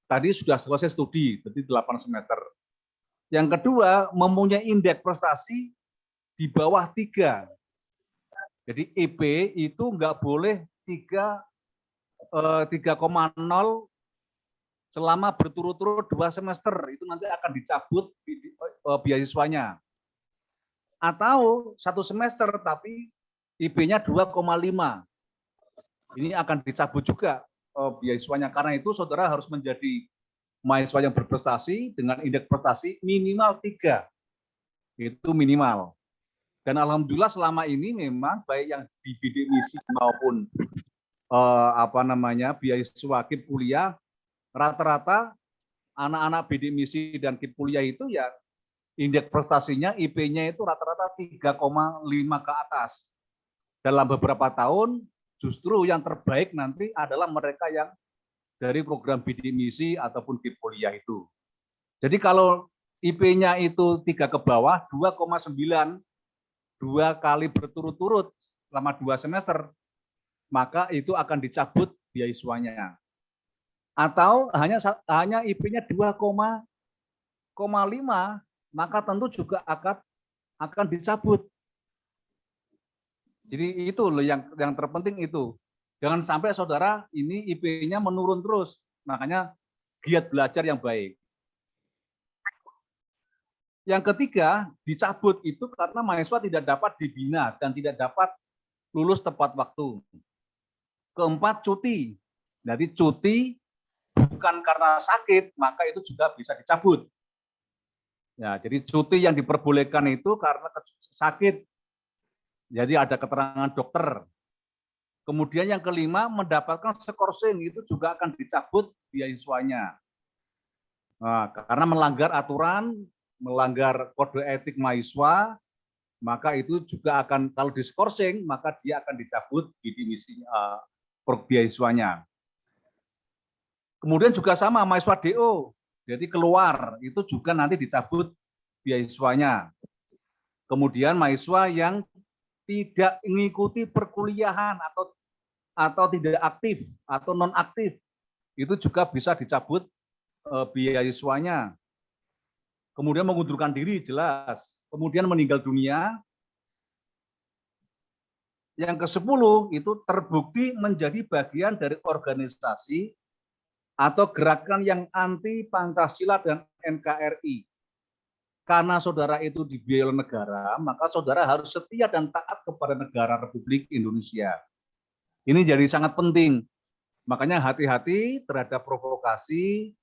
tadi sudah selesai studi, berarti 8 semester. Yang kedua, mempunyai indeks prestasi di bawah 3. Jadi IP itu nggak boleh 3,0 selama berturut-turut 2 semester, itu nanti akan dicabut beasiswanya. Atau 1 semester tapi IP-nya 2,5. Ini akan dicabut juga beasiswanya. Karena itu saudara harus menjadi mahasiswa yang berprestasi dengan indeks prestasi minimal 3. Itu minimal. Dan alhamdulillah selama ini memang baik yang di bidik misi maupun beasiswa KIP kuliah, rata-rata anak-anak bidik misi dan KIP kuliah itu ya indeks prestasinya IP-nya itu rata-rata 3,5 ke atas. Dalam beberapa tahun justru yang terbaik nanti adalah mereka yang dari program bidik misi ataupun KIP kuliah itu. Jadi kalau IP-nya itu 3 ke bawah, 2,9, 2 kali berturut-turut selama 2 semester, maka itu akan dicabut beasiswanya. Atau hanya IP-nya 2,5, maka tentu juga akan dicabut. Jadi itu loh yang terpenting itu. Jangan sampai saudara ini IP-nya menurun terus. Makanya giat belajar yang baik. Yang ketiga, dicabut itu karena mahasiswa tidak dapat dibina dan tidak dapat lulus tepat waktu. Keempat, cuti. Jadi cuti bukan karena sakit, maka itu juga bisa dicabut. Ya, jadi cuti yang diperbolehkan itu karena sakit. Jadi ada keterangan dokter. Kemudian yang kelima, mendapatkan skorsing itu juga akan dicabut beasiswanya. Nah, karena melanggar aturan, melanggar kode etik mahasiswa, maka itu juga akan, kalau diskorsing, maka dia akan dicabut bidik beasiswanya. Kemudian juga sama mahasiswa DO, jadi keluar, itu juga nanti dicabut beasiswanya. Kemudian mahasiswa yang tidak mengikuti perkuliahan atau tidak aktif atau non aktif, itu juga bisa dicabut beasiswanya. Kemudian mengundurkan diri jelas, kemudian meninggal dunia. Yang ke-10 itu terbukti menjadi bagian dari organisasi atau gerakan yang anti Pancasila dan NKRI. Karena saudara itu dibiayai oleh negara, maka saudara harus setia dan taat kepada negara Republik Indonesia. Ini jadi sangat penting. Makanya hati-hati terhadap provokasi,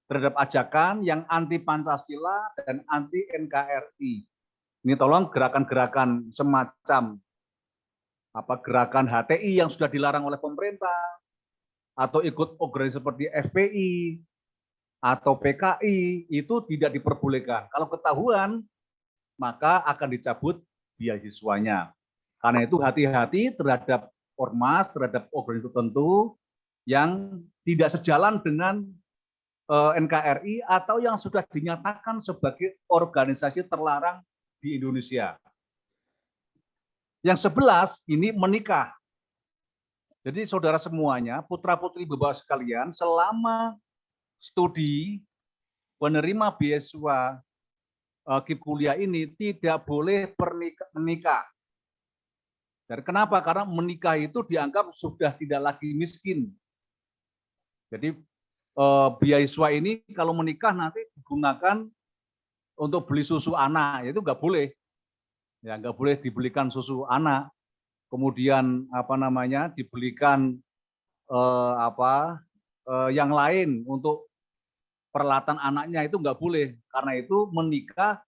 terhadap ajakan yang anti Pancasila dan anti NKRI. Ini tolong gerakan-gerakan semacam gerakan HTI yang sudah dilarang oleh pemerintah, atau ikut organisasi seperti FPI, atau PKI, itu tidak diperbolehkan. Kalau ketahuan, maka akan dicabut beasiswanya. Karena itu hati-hati terhadap ormas, terhadap organisasi tertentu yang tidak sejalan dengan NKRI atau yang sudah dinyatakan sebagai organisasi terlarang di Indonesia. Yang 11 ini menikah. Jadi saudara semuanya, putra-putri Bapak sekalian, selama studi penerima beasiswa KIP kuliah ini tidak boleh menikah. Dan kenapa? Karena menikah itu dianggap sudah tidak lagi miskin. Jadi beasiswa ini kalau menikah nanti digunakan untuk beli susu anak, itu nggak boleh. Ya, nggak boleh dibelikan susu anak. Kemudian dibelikan yang lain untuk peralatan anaknya, itu nggak boleh. Karena itu menikah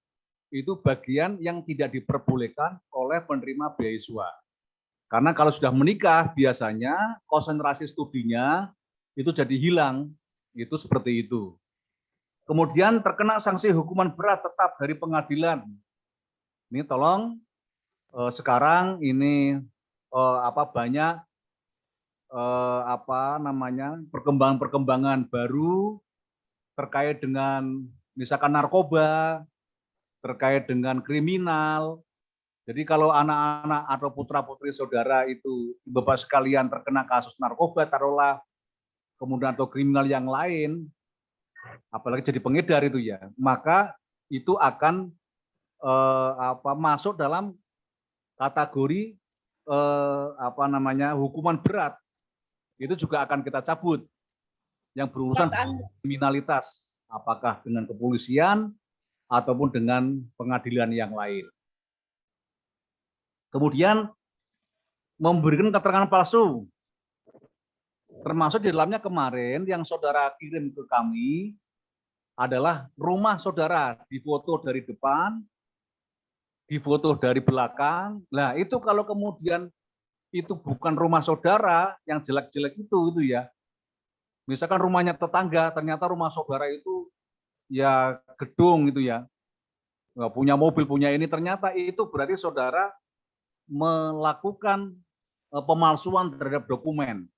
itu bagian yang tidak diperbolehkan oleh penerima beasiswa. Karena kalau sudah menikah biasanya konsentrasi studinya itu jadi hilang, itu seperti itu. Kemudian terkena sanksi hukuman berat tetap dari pengadilan. Ini tolong sekarang ini banyak perkembangan-perkembangan baru terkait dengan misalkan narkoba, terkait dengan kriminal. Jadi kalau anak-anak atau putra-putri saudara itu Bapak sekalian terkena kasus narkoba taruhlah, kemudian atau kriminal yang lain, apalagi jadi pengedar itu ya, maka itu akan masuk dalam kategori hukuman berat. Itu juga akan kita cabut yang berurusan kriminalitas, apakah dengan kepolisian ataupun dengan pengadilan yang lain. Kemudian memberikan keterangan palsu, termasuk di dalamnya kemarin yang saudara kirim ke kami adalah rumah saudara difoto dari depan, difoto dari belakang. Nah itu kalau kemudian itu bukan rumah saudara yang jelek-jelek itu ya. Misalkan rumahnya tetangga, ternyata rumah saudara itu ya gedung itu ya, nggak punya mobil, punya ini, ternyata itu berarti saudara melakukan pemalsuan terhadap dokumen.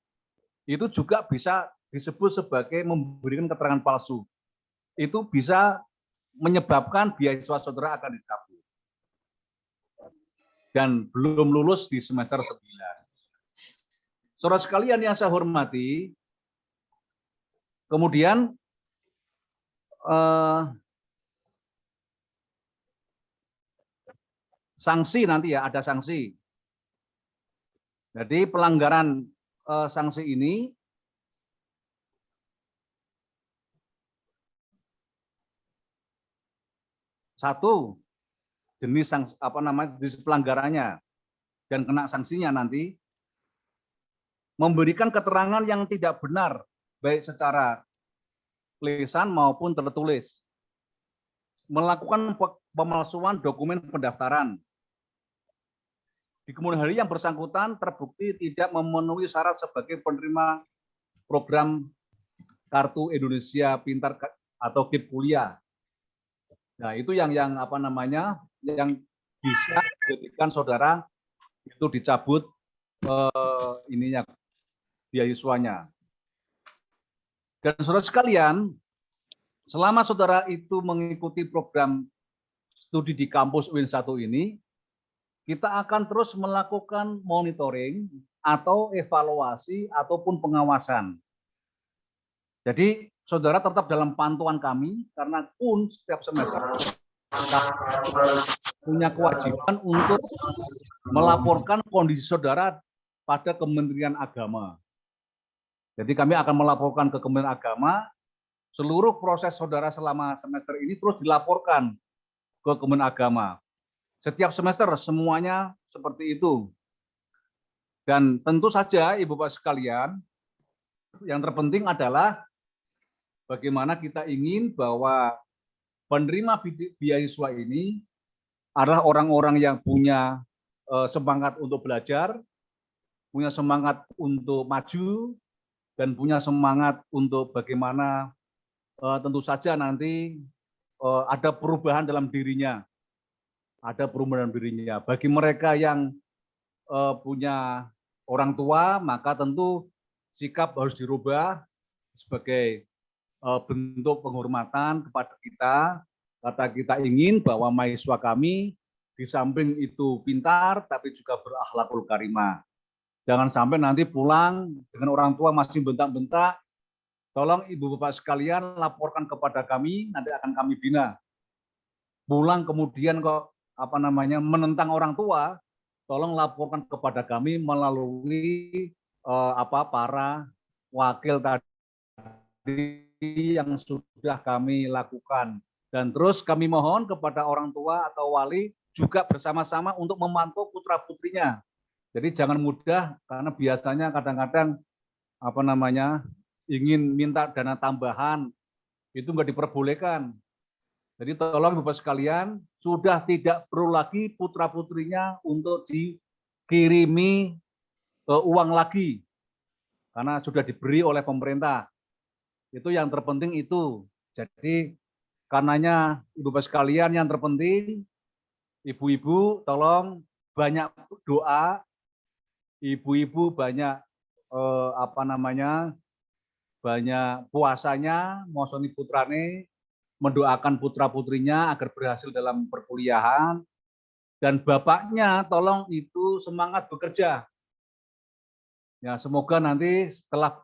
Itu juga bisa disebut sebagai memberikan keterangan palsu. Itu bisa menyebabkan beasiswa saudara akan dicabut. Dan belum lulus di semester 9. Saudara sekalian yang saya hormati, kemudian sanksi nanti ya, ada sanksi. Jadi pelanggaran sanksi ini satu jenis jenis pelanggarannya dan kena sanksinya nanti memberikan keterangan yang tidak benar baik secara lisan maupun tertulis, melakukan pemalsuan dokumen pendaftaran. Di kemudian hari yang bersangkutan terbukti tidak memenuhi syarat sebagai penerima program Kartu Indonesia Pintar atau KIP kuliah. Nah, itu yang bisa menjadikan saudara itu dicabut beasiswanya. Dan saudara sekalian, selama saudara itu mengikuti program studi di kampus UIN1 ini, kita akan terus melakukan monitoring atau evaluasi ataupun pengawasan. Jadi saudara tetap dalam pantauan kami karena pun setiap semester punya kewajiban untuk melaporkan kondisi saudara pada Kementerian Agama. Jadi kami akan melaporkan ke Kementerian Agama seluruh proses saudara selama semester ini terus dilaporkan ke Kementerian Agama. Setiap semester semuanya seperti itu. Dan tentu saja Ibu Bapak sekalian, yang terpenting adalah bagaimana kita ingin bahwa penerima beasiswa ini adalah orang-orang yang punya semangat untuk belajar, punya semangat untuk maju, dan punya semangat untuk bagaimana tentu saja nanti ada perubahan dalam dirinya. Ada perubahan dalam dirinya. Bagi mereka yang punya orang tua, maka tentu sikap harus dirubah sebagai bentuk penghormatan kepada kita. Kata kita ingin bahwa mahasiswa kami di samping itu pintar, tapi juga berakhlakul karimah. Jangan sampai nanti pulang dengan orang tua masih bentak-bentak. Tolong Ibu Bapak sekalian laporkan kepada kami, nanti akan kami bina. Pulang kemudian kok menentang orang tua, tolong laporkan kepada kami melalui para wakil tadi yang sudah kami lakukan. Dan terus kami mohon kepada orang tua atau wali juga bersama-sama untuk memantau putra-putrinya. Jadi jangan mudah, karena biasanya kadang-kadang ingin minta dana tambahan, itu nggak diperbolehkan. Jadi tolong Bapak sekalian, sudah tidak perlu lagi putra-putrinya untuk dikirimi uang lagi. karena sudah diberi oleh pemerintah. Itu yang terpenting itu. Jadi karenanya Ibu-Bapak sekalian yang terpenting, ibu-ibu tolong banyak doa, ibu-ibu banyak banyak puasanya, mosoni putrane, mendoakan putra-putrinya agar berhasil dalam perkuliahan, dan bapaknya tolong itu semangat bekerja. Ya, semoga nanti setelah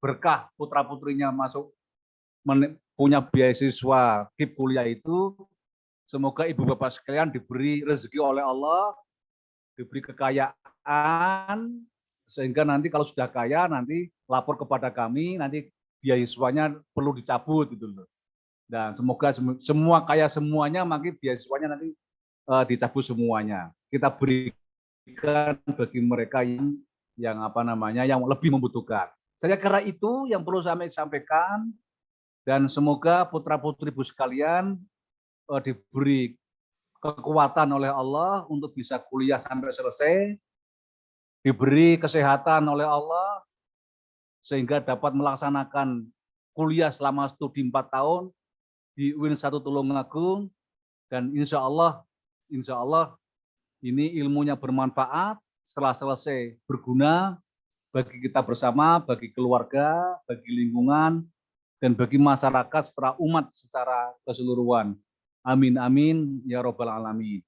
berkah putra-putrinya masuk punya beasiswa KIP kuliah itu, semoga ibu bapak sekalian diberi rezeki oleh Allah, diberi kekayaan, sehingga nanti kalau sudah kaya nanti lapor kepada kami, nanti beasiswanya perlu dicabut gitu loh. Dan semoga semua kaya semuanya, makin beasiswanya nanti dicabut semuanya. Kita berikan bagi mereka yang lebih membutuhkan. Saya kira itu yang perlu saya sampaikan, dan semoga putra-putri ibu sekalian diberi kekuatan oleh Allah untuk bisa kuliah sampai selesai, diberi kesehatan oleh Allah sehingga dapat melaksanakan kuliah selama studi 4 tahun di UIN 1 Tulungagung, dan insya Allah ini ilmunya bermanfaat, setelah selesai berguna bagi kita bersama, bagi keluarga, bagi lingkungan, dan bagi masyarakat secara umat secara keseluruhan. Amin amin ya robbal alamin.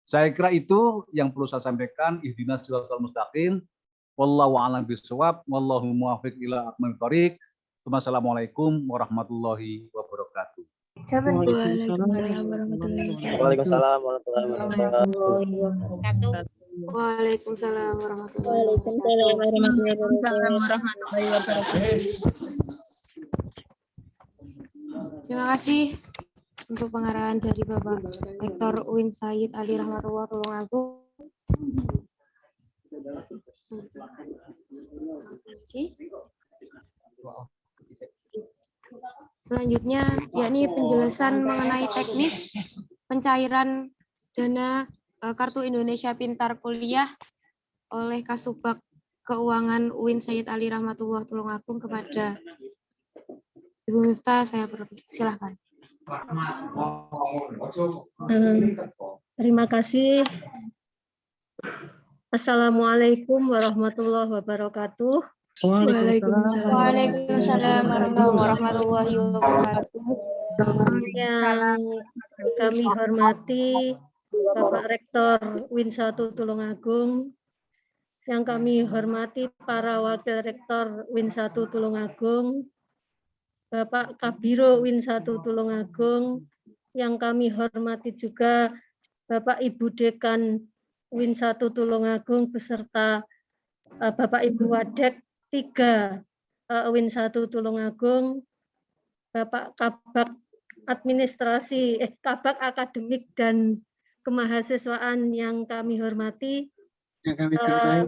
Saya kira itu yang perlu saya sampaikan. Ihdinas siratal mustaqim. Wallahu a'lam bishawab. Wallahu muwaffiq ila aqwamit thoriq. Wassalamualaikum warahmatullahi wabarakatuh. Waalaikumsalam warahmatullahi wabarakatuh. Waalaikumsalam warahmatullahi wabarakatuh. Terima kasih untuk pengarahan dari Bapak Rektor UIN Sayyid Ali Rahmatullah Tulungagung. Selanjutnya, yakni penjelasan mengenai teknis pencairan dana Kartu Indonesia Pintar Kuliah oleh Kasubag Keuangan UIN Sayyid Ali Rahmatullah Tulungagung kepada Ibu Miftah, saya persilahkan. Terima kasih. Assalamualaikum warahmatullahi wabarakatuh. Waalaikumsalam warahmatullahi wabarakatuh. Yang kami hormati Bapak Rektor UIN 1 Tulungagung, yang kami hormati para Wakil Rektor UIN 1 Tulungagung, Bapak Kabiro UIN 1 Tulungagung, yang kami hormati juga Bapak Ibu Dekan UIN 1 Tulungagung beserta Bapak Ibu Wadek 3 UIN 1 Tulungagung, Bapak Kabak Administrasi, Kabak Akademik dan Kemahasiswaan yang kami hormati. Yang kami cintai.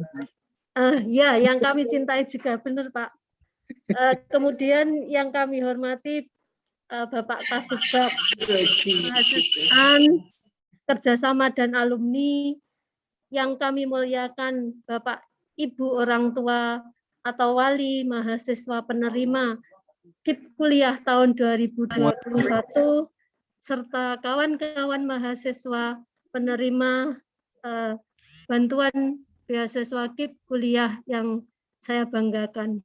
Yang kami cintai juga, benar Pak. Kemudian yang kami hormati Bapak Kasubag Kemahasiswaan, Kerjasama dan Alumni, yang kami muliakan Bapak Ibu orang tua atau wali mahasiswa penerima KIP kuliah tahun 2021, serta kawan-kawan mahasiswa penerima bantuan beasiswa KIP kuliah yang saya banggakan.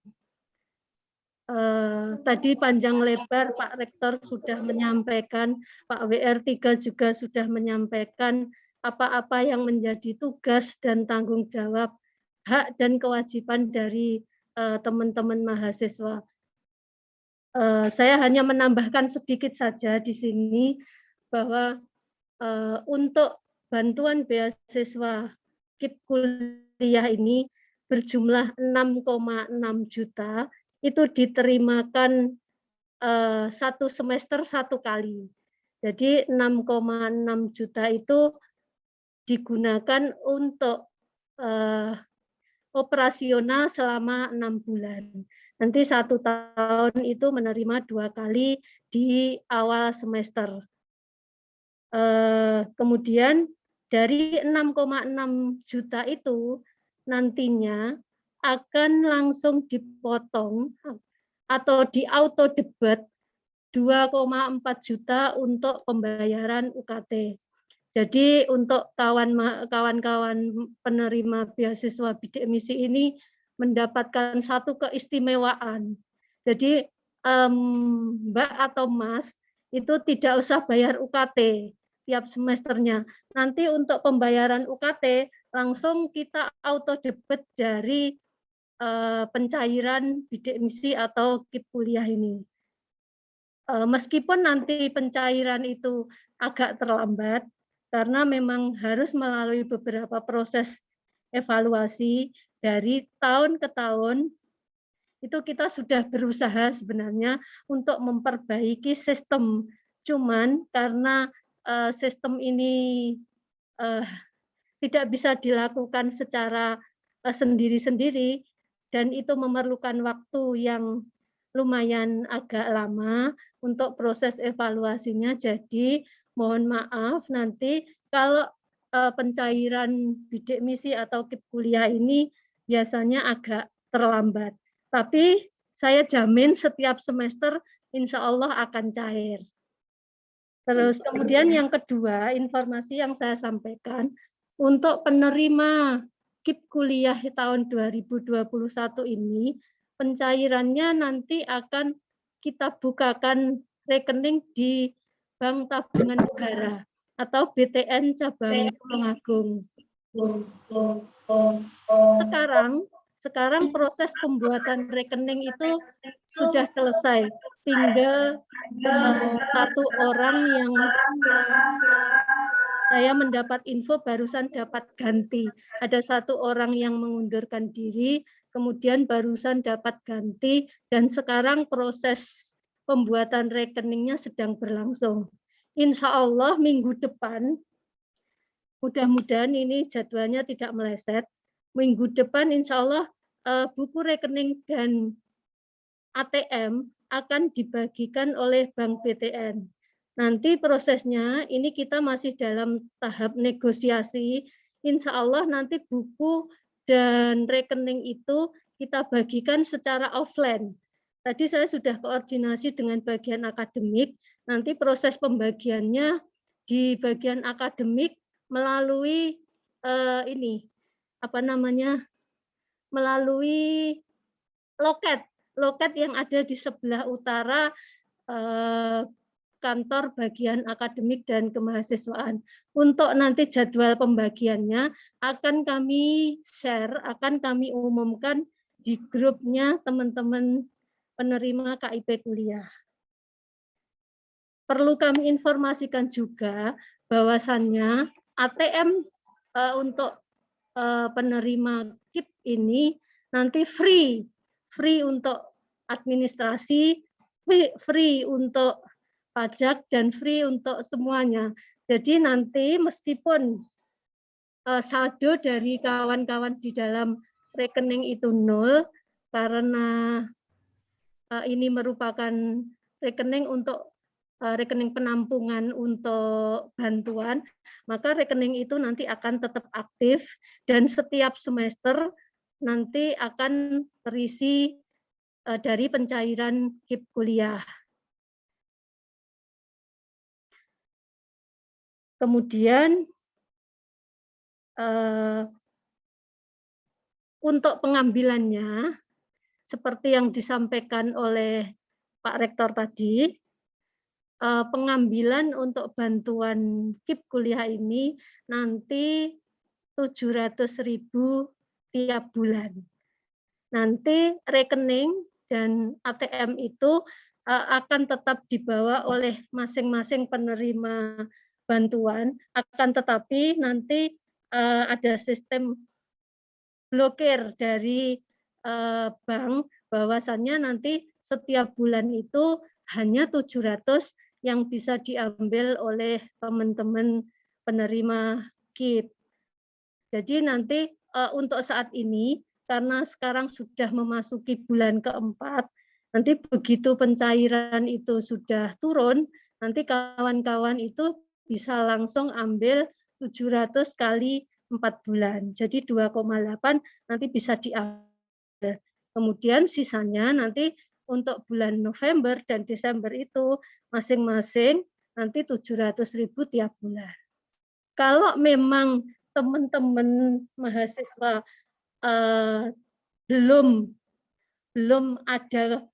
Tadi panjang lebar Pak Rektor sudah menyampaikan, Pak WR3 juga sudah menyampaikan apa-apa yang menjadi tugas dan tanggung jawab, hak dan kewajiban dari teman-teman mahasiswa. Saya hanya menambahkan sedikit saja di sini bahwa untuk bantuan beasiswa KIP kuliah ini berjumlah 6,6 juta, itu diterimakan satu semester satu kali. Jadi 6,6 juta itu digunakan untuk operasional selama 6 bulan. Nanti 1 tahun itu menerima 2 kali di awal semester. Kemudian dari 6,6 juta itu nantinya akan langsung dipotong atau di auto debit 2,4 juta untuk pembayaran UKT. Jadi untuk kawan-kawan penerima beasiswa bidik misi ini mendapatkan satu keistimewaan. Jadi Mbak atau Mas itu tidak usah bayar UKT tiap semesternya. Nanti untuk pembayaran UKT langsung kita auto debit dari pencairan bidik misi atau KIP kuliah ini. Meskipun nanti pencairan itu agak terlambat, karena memang harus melalui beberapa proses evaluasi dari tahun ke tahun, itu kita sudah berusaha sebenarnya untuk memperbaiki sistem. Cuman karena sistem ini tidak bisa dilakukan secara sendiri-sendiri, dan itu memerlukan waktu yang lumayan agak lama untuk proses evaluasinya. Jadi mohon maaf nanti kalau pencairan bidik misi atau KIP kuliah ini biasanya agak terlambat. Tapi saya jamin setiap semester insya Allah akan cair. Terus kemudian yang kedua, informasi yang saya sampaikan untuk penerima KIP kuliah tahun 2021 ini, pencairannya nanti akan kita bukakan rekening di Bank Tabungan Negara atau BTN Cabang Tulungagung. Sekarang proses pembuatan rekening itu sudah selesai. Tinggal satu orang yang saya mendapat info barusan dapat ganti. Ada satu orang yang mengundurkan diri, kemudian barusan dapat ganti, dan sekarang proses pembuatan rekeningnya sedang berlangsung. Insya Allah minggu depan, mudah-mudahan ini jadwalnya tidak meleset, minggu depan insya Allah buku rekening dan ATM akan dibagikan oleh Bank BTN. Nanti prosesnya ini kita masih dalam tahap negosiasi. Insya Allah nanti buku dan rekening itu kita bagikan secara offline. Tadi saya sudah koordinasi dengan bagian akademik. Nanti proses pembagiannya di bagian akademik melalui melalui loket yang ada di sebelah utara kantor bagian akademik dan kemahasiswaan. Untuk nanti jadwal pembagiannya akan kami share, akan kami umumkan di grupnya teman-teman penerima KIP kuliah. Perlu kami informasikan juga bahwasannya ATM untuk penerima KIP ini nanti free untuk administrasi, free untuk pajak, dan free untuk semuanya. Jadi nanti meskipun saldo dari kawan-kawan di dalam rekening itu nol, karena ini merupakan rekening untuk rekening penampungan untuk bantuan, maka rekening itu nanti akan tetap aktif dan setiap semester nanti akan terisi dari pencairan KIP kuliah. Kemudian untuk pengambilannya, seperti yang disampaikan oleh Pak Rektor tadi, pengambilan untuk bantuan KIP kuliah ini nanti 700.000 tiap bulan. Nanti rekening dan ATM itu akan tetap dibawa oleh masing-masing penerima bantuan, akan tetapi nanti ada sistem blokir dari bank, bahwasannya nanti setiap bulan itu hanya 700 yang bisa diambil oleh teman-teman penerima KIP. Jadi nanti untuk saat ini, karena sekarang sudah memasuki bulan keempat, nanti begitu pencairan itu sudah turun, nanti kawan-kawan itu bisa langsung ambil 700 kali 4 bulan. Jadi 2,8 nanti bisa diambil Kemudian sisanya nanti untuk bulan November dan Desember itu masing-masing nanti 700.000 tiap bulan. Kalau memang teman-teman mahasiswa belum ada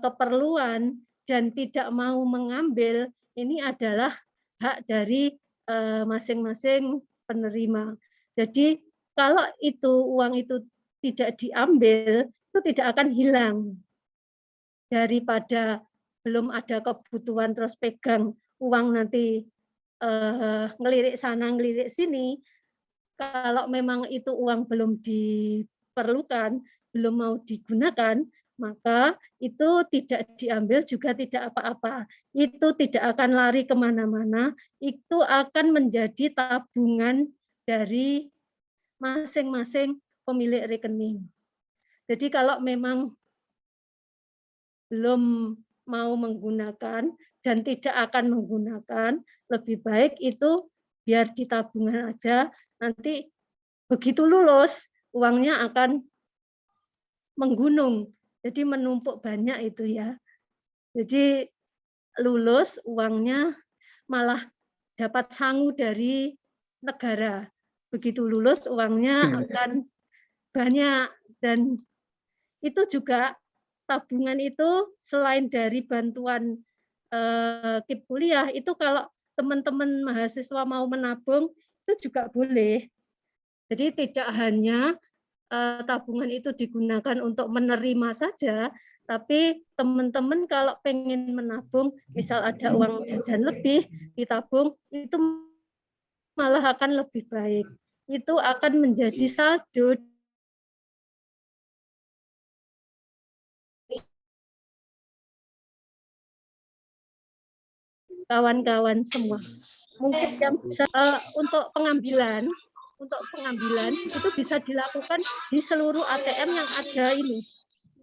keperluan dan tidak mau mengambil, ini adalah hak dari masing-masing penerima. Jadi kalau uang itu tidak diambil, itu tidak akan hilang. Daripada belum ada kebutuhan terus pegang uang nanti ngelirik sana ngelirik sini, kalau memang itu uang belum diperlukan, belum mau digunakan, maka itu tidak diambil juga tidak apa-apa. Itu tidak akan lari kemana-mana, itu akan menjadi tabungan dari masing-masing pemilik rekening. Jadi kalau memang belum mau menggunakan dan tidak akan menggunakan, lebih baik itu biar di tabungan aja, nanti begitu lulus uangnya akan menggunung, jadi menumpuk banyak itu ya. Jadi lulus uangnya malah dapat sangu dari negara. Begitu lulus uangnya akan banyak, dan itu juga tabungan itu selain dari bantuan KIP kuliah, itu kalau teman-teman mahasiswa mau menabung itu juga boleh. Jadi tidak hanya tabungan itu digunakan untuk menerima saja, tapi teman-teman kalau pengen menabung, misal ada uang jajan lebih ditabung, itu malah akan lebih baik. Itu akan menjadi saldo kawan-kawan semua. Mungkin yang bisa untuk pengambilan itu bisa dilakukan di seluruh ATM yang ada ini,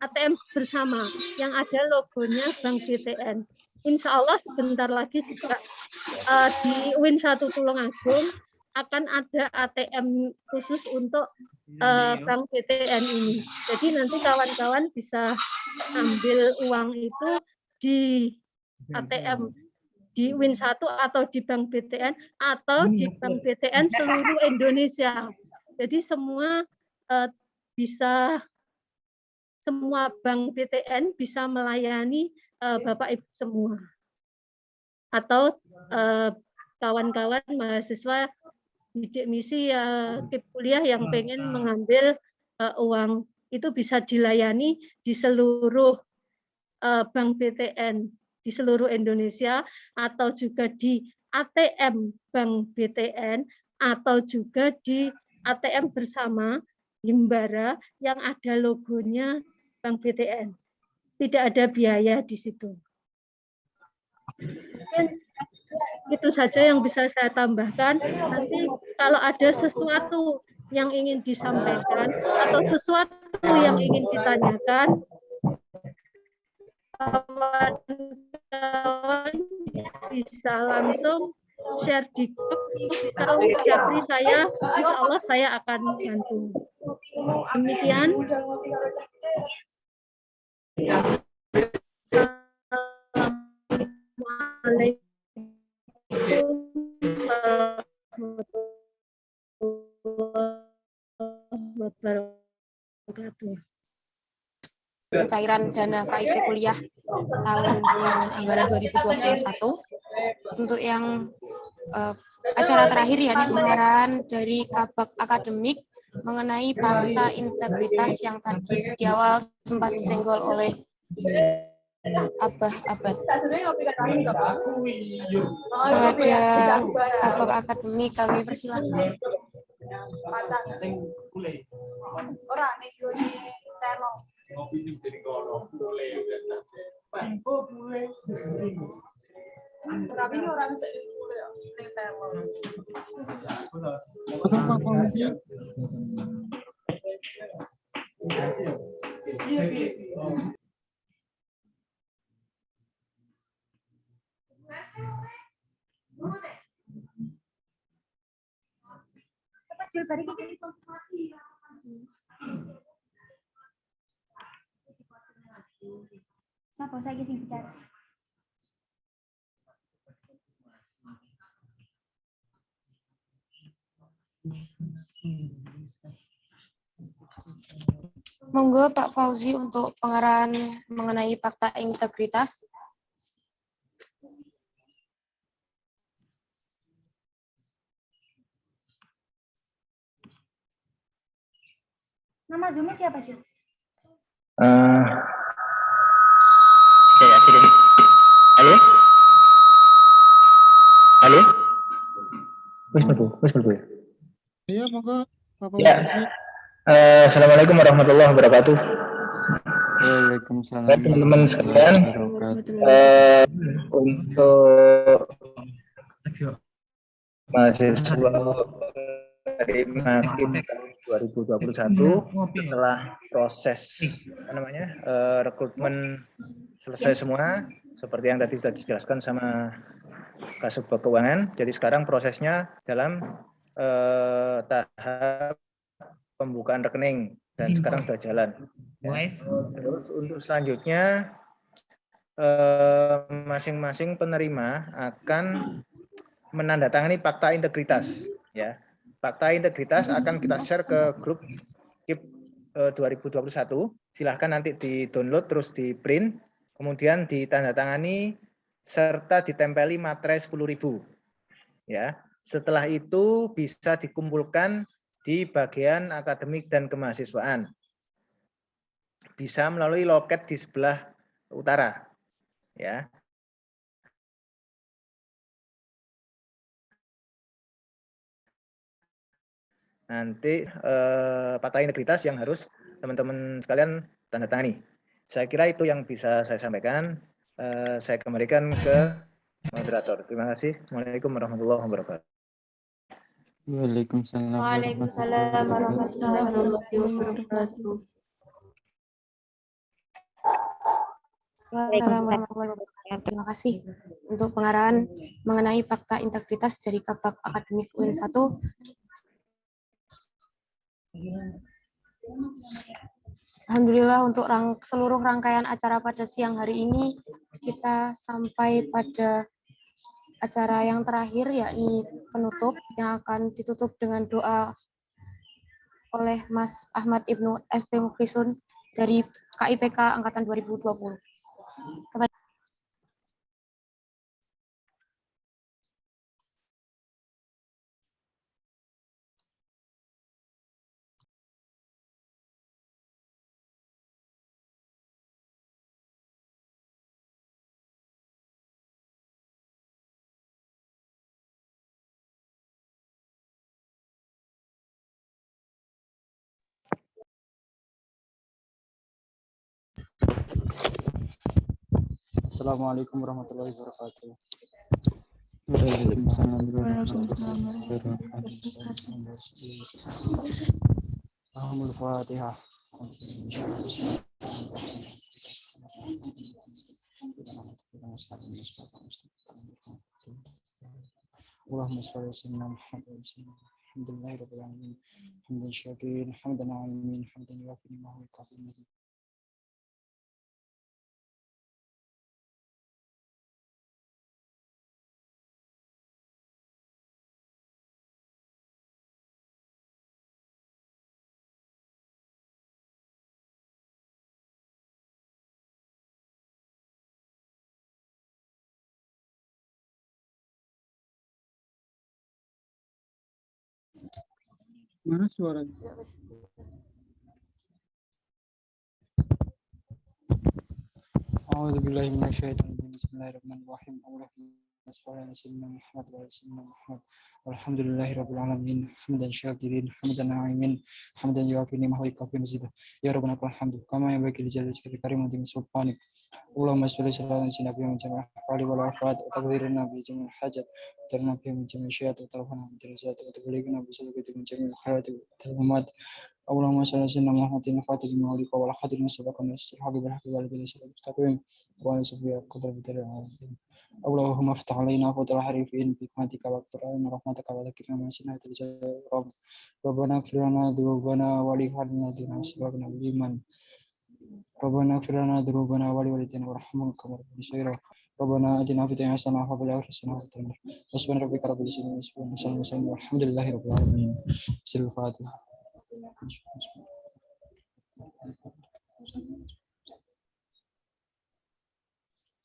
ATM bersama yang ada logonya Bank BTN. Insya Allah sebentar lagi juga di UIN 1 Tulungagung akan ada ATM khusus untuk Bank BTN ini. Jadi nanti kawan-kawan bisa ambil uang itu di ATM di UIN 1 atau di Bank BTN atau di Bank BTN seluruh Indonesia. Jadi semua bank BTN bisa melayani Bapak Ibu semua. Atau kawan-kawan mahasiswa bidik misi KIP kuliah yang pengen mengambil uang itu bisa dilayani di seluruh Bank BTN di seluruh Indonesia, atau juga di ATM Bank BTN, atau juga di ATM bersama Himbara yang ada logonya Bank BTN. Tidak ada biaya di situ. Mungkin itu saja yang bisa saya tambahkan. Nanti kalau ada sesuatu yang ingin disampaikan atau sesuatu yang ingin ditanyakan, kawan-kawan bisa langsung share di grup, bisa japri saya, insya Allah saya akan bantu. Demikian. Assalamualaikum warahmatullahi wabarakatuh. Pencairan dana KIP kuliah tahun anggaran 2021. Untuk yang acara terakhir ya, ini pengarahan dari Kabak Akademik mengenai fakta integritas yang tadi di awal sempat disenggol oleh Abah Abad. Kepada Kabak Akademik kami persilahkan. Pak Polisi. Siapa saya sing bicara? Monggo Pak Fauzi untuk pengarahan mengenai fakta integritas. Nama Zoom-nya siapa, Cil? Ya, tidak. Halo? Halo? Wis betul. Ya, monggo Pak Fauzi. Ya. Assalamualaikum warahmatullahi wabarakatuh. Waalaikumsalam. Teman-teman sekalian, untuk mahasiswa Makim 2021 setelah proses rekrutmen selesai semua seperti yang tadi sudah dijelaskan sama Kasubag Keuangan. Jadi sekarang prosesnya dalam tahap pembukaan rekening dan sekarang sudah jalan. Terus untuk selanjutnya masing-masing penerima akan menandatangani fakta integritas. Ya, fakta integritas akan kita share ke grup KIP 2021. Silahkan nanti di-download terus di-print, kemudian ditandatangani serta ditempeli materai 10.000. Ya, setelah itu bisa dikumpulkan di bagian akademik dan kemahasiswaan. Bisa melalui loket di sebelah utara. Ya. Nanti fakta integritas yang harus teman-teman sekalian tanda tangani. Saya kira itu yang bisa saya sampaikan. Saya kembalikan ke moderator. Terima kasih. Assalamualaikum warahmatullahi wabarakatuh. Waalaikumsalam. Waalaikumsalam warahmatullahi wabarakatuh. Waalaikumsalam warahmatullahi wabarakatuh. Terima kasih untuk pengarahan mengenai fakta integritas dari Kabak Akademik UIN 1. Alhamdulillah untuk seluruh rangkaian acara pada siang hari ini kita sampai pada acara yang terakhir yakni penutup yang akan ditutup dengan doa oleh Mas Ahmad Ibnu ST Mukrisun dari KIPK Angkatan 2020. Assalamualaikum warahmatullahi wabarakatuh. Waalaikumsalam warahmatullahi wabarakatuh. Al-Fatihah. Allahumma shalli ala sayyidina Muhammad wa sallam. Alhamdulillahirabbil alamin. Hamdan syakirin, hamdan alimin, hamdan yuwafi ni'mahu wa yukafi mazid. Mana suaranya? A'udzubillahi minasyaitonir rajim. Bismillahirrahmanirrahim. Allahumma shalli ala sayyidina Muhammad wa ala sayyidina Muhammad. Walhamdulillahirabbil alamin. Hamdan syakirin, hamdan na'imin, hamdan yuwafi ni'mahu wa yukafi mazid. Ya Rabbana lakal hamdu kama yanbaghi li jalali wajhika karim wa sultanik. Allahumma shalli ala sayyidina Muhammad wa ala alihi wa sahbihi wa taqdirna bi jamil hajat. Tarna bi jamil syiat wa tarfana bi darajat wa tablighna bi sadaqati min jamil khairat wa talhammat. Allahumma shalli ala sayyidina Muhammadin fatihil mawlid wa ala khadil musabaqan istihaqi bil haqqi wal bil mustaqim wa ala subhi qadar bidar alamin. Allahumma aftah alaina fatul harifin bi hikmatika wa qur'an rahmatika wa dzikra ma sinaita rabb. Rabbana ighfir lana dhunubana wa li ikhwanina alladhina sabaquna bil iman. ربنا اغفر لنا ذنوبنا ولوالدينا وارحمهم كما ربنا صغيرا ربنا آتنا في الدنيا حسنة وفي الآخرة حسنة وقنا عذاب النار سبحان ربك رب العزة عما يصفون وسلام والحمد لله رب العالمين بسم الفاتحة.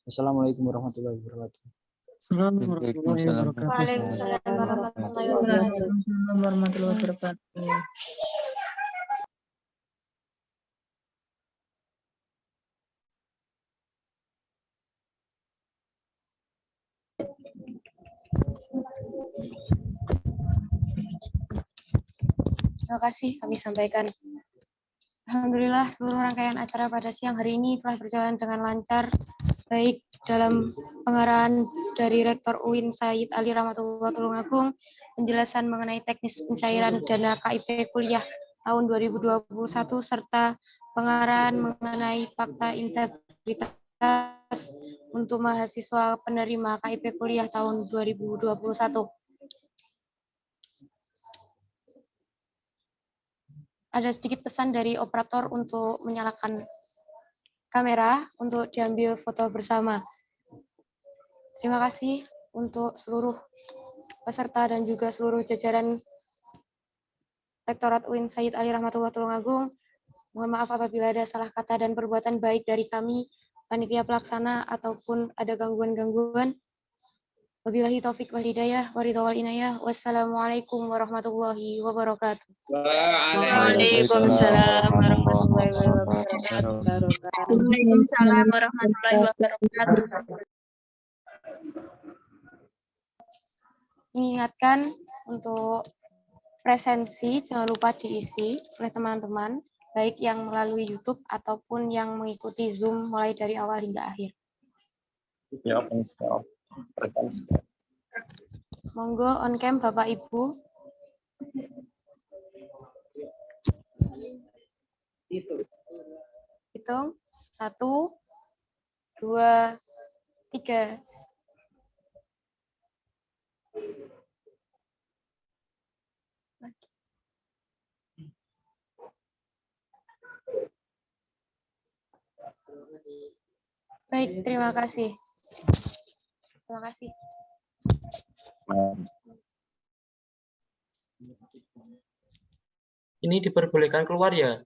Assalamualaikum warahmatullahi wabarakatuh. Assalamualaikum warahmatullahi wabarakatuh. Waalaikumsalam warahmatullahi wabarakatuh. Waalaikumsalam warahmatullahi wabarakatuh. Terima kasih kami sampaikan. Alhamdulillah seluruh rangkaian acara pada siang hari ini telah berjalan dengan lancar, baik dalam pengarahan dari Rektor UIN Said Ali Rahmatullah Tulungagung, penjelasan mengenai teknis pencairan dana KIP kuliah tahun 2021, serta pengarahan mengenai fakta integritas untuk mahasiswa penerima KIP kuliah tahun 2021. Ada sedikit pesan dari operator untuk menyalakan kamera untuk diambil foto bersama. Terima kasih untuk seluruh peserta dan juga seluruh jajaran Rektorat UIN Said Ali Rahmatullah Tulungagung. Mohon maaf apabila ada salah kata dan perbuatan baik dari kami, panitia pelaksana, ataupun ada gangguan-gangguan. Wabillahi taufik wal hidayah, waridhawal inayah. Wassalamualaikum warahmatullahi wabarakatuh. Waalaikumsalam warahmatullahi wabarakatuh. Waalaikumsalam warahmatullahi wabarakatuh. Mengingatkan untuk presensi jangan lupa diisi oleh teman-teman, baik yang melalui YouTube ataupun yang mengikuti Zoom mulai dari awal hingga akhir. Monggo on cam Bapak Ibu. Hitung 1, 2, 3. Baik, terima kasih. Terima kasih. Ini diperbolehkan keluar ya,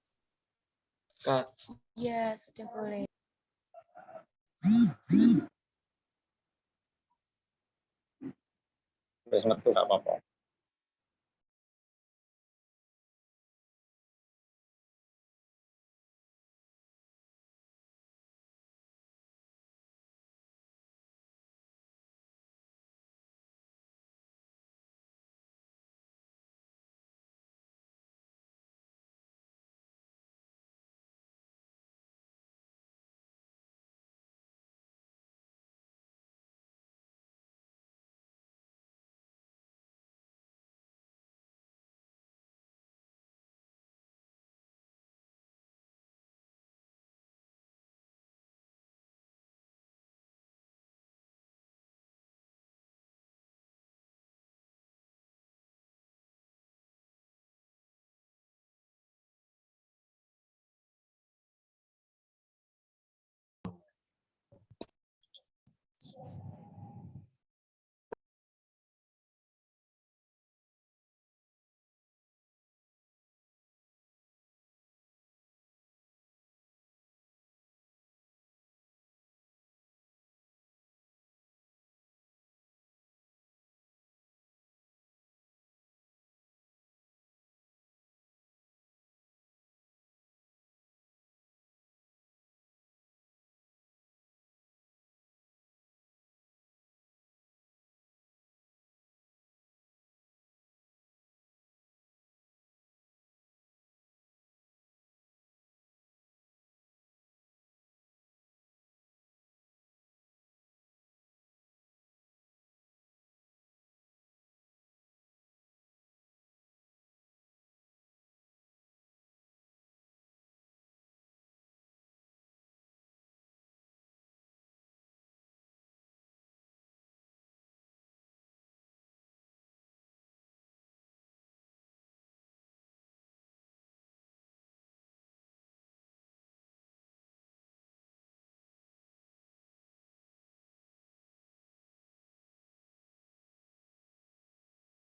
Kak? Ya, sudah boleh. Wis metu nggak apa-apa.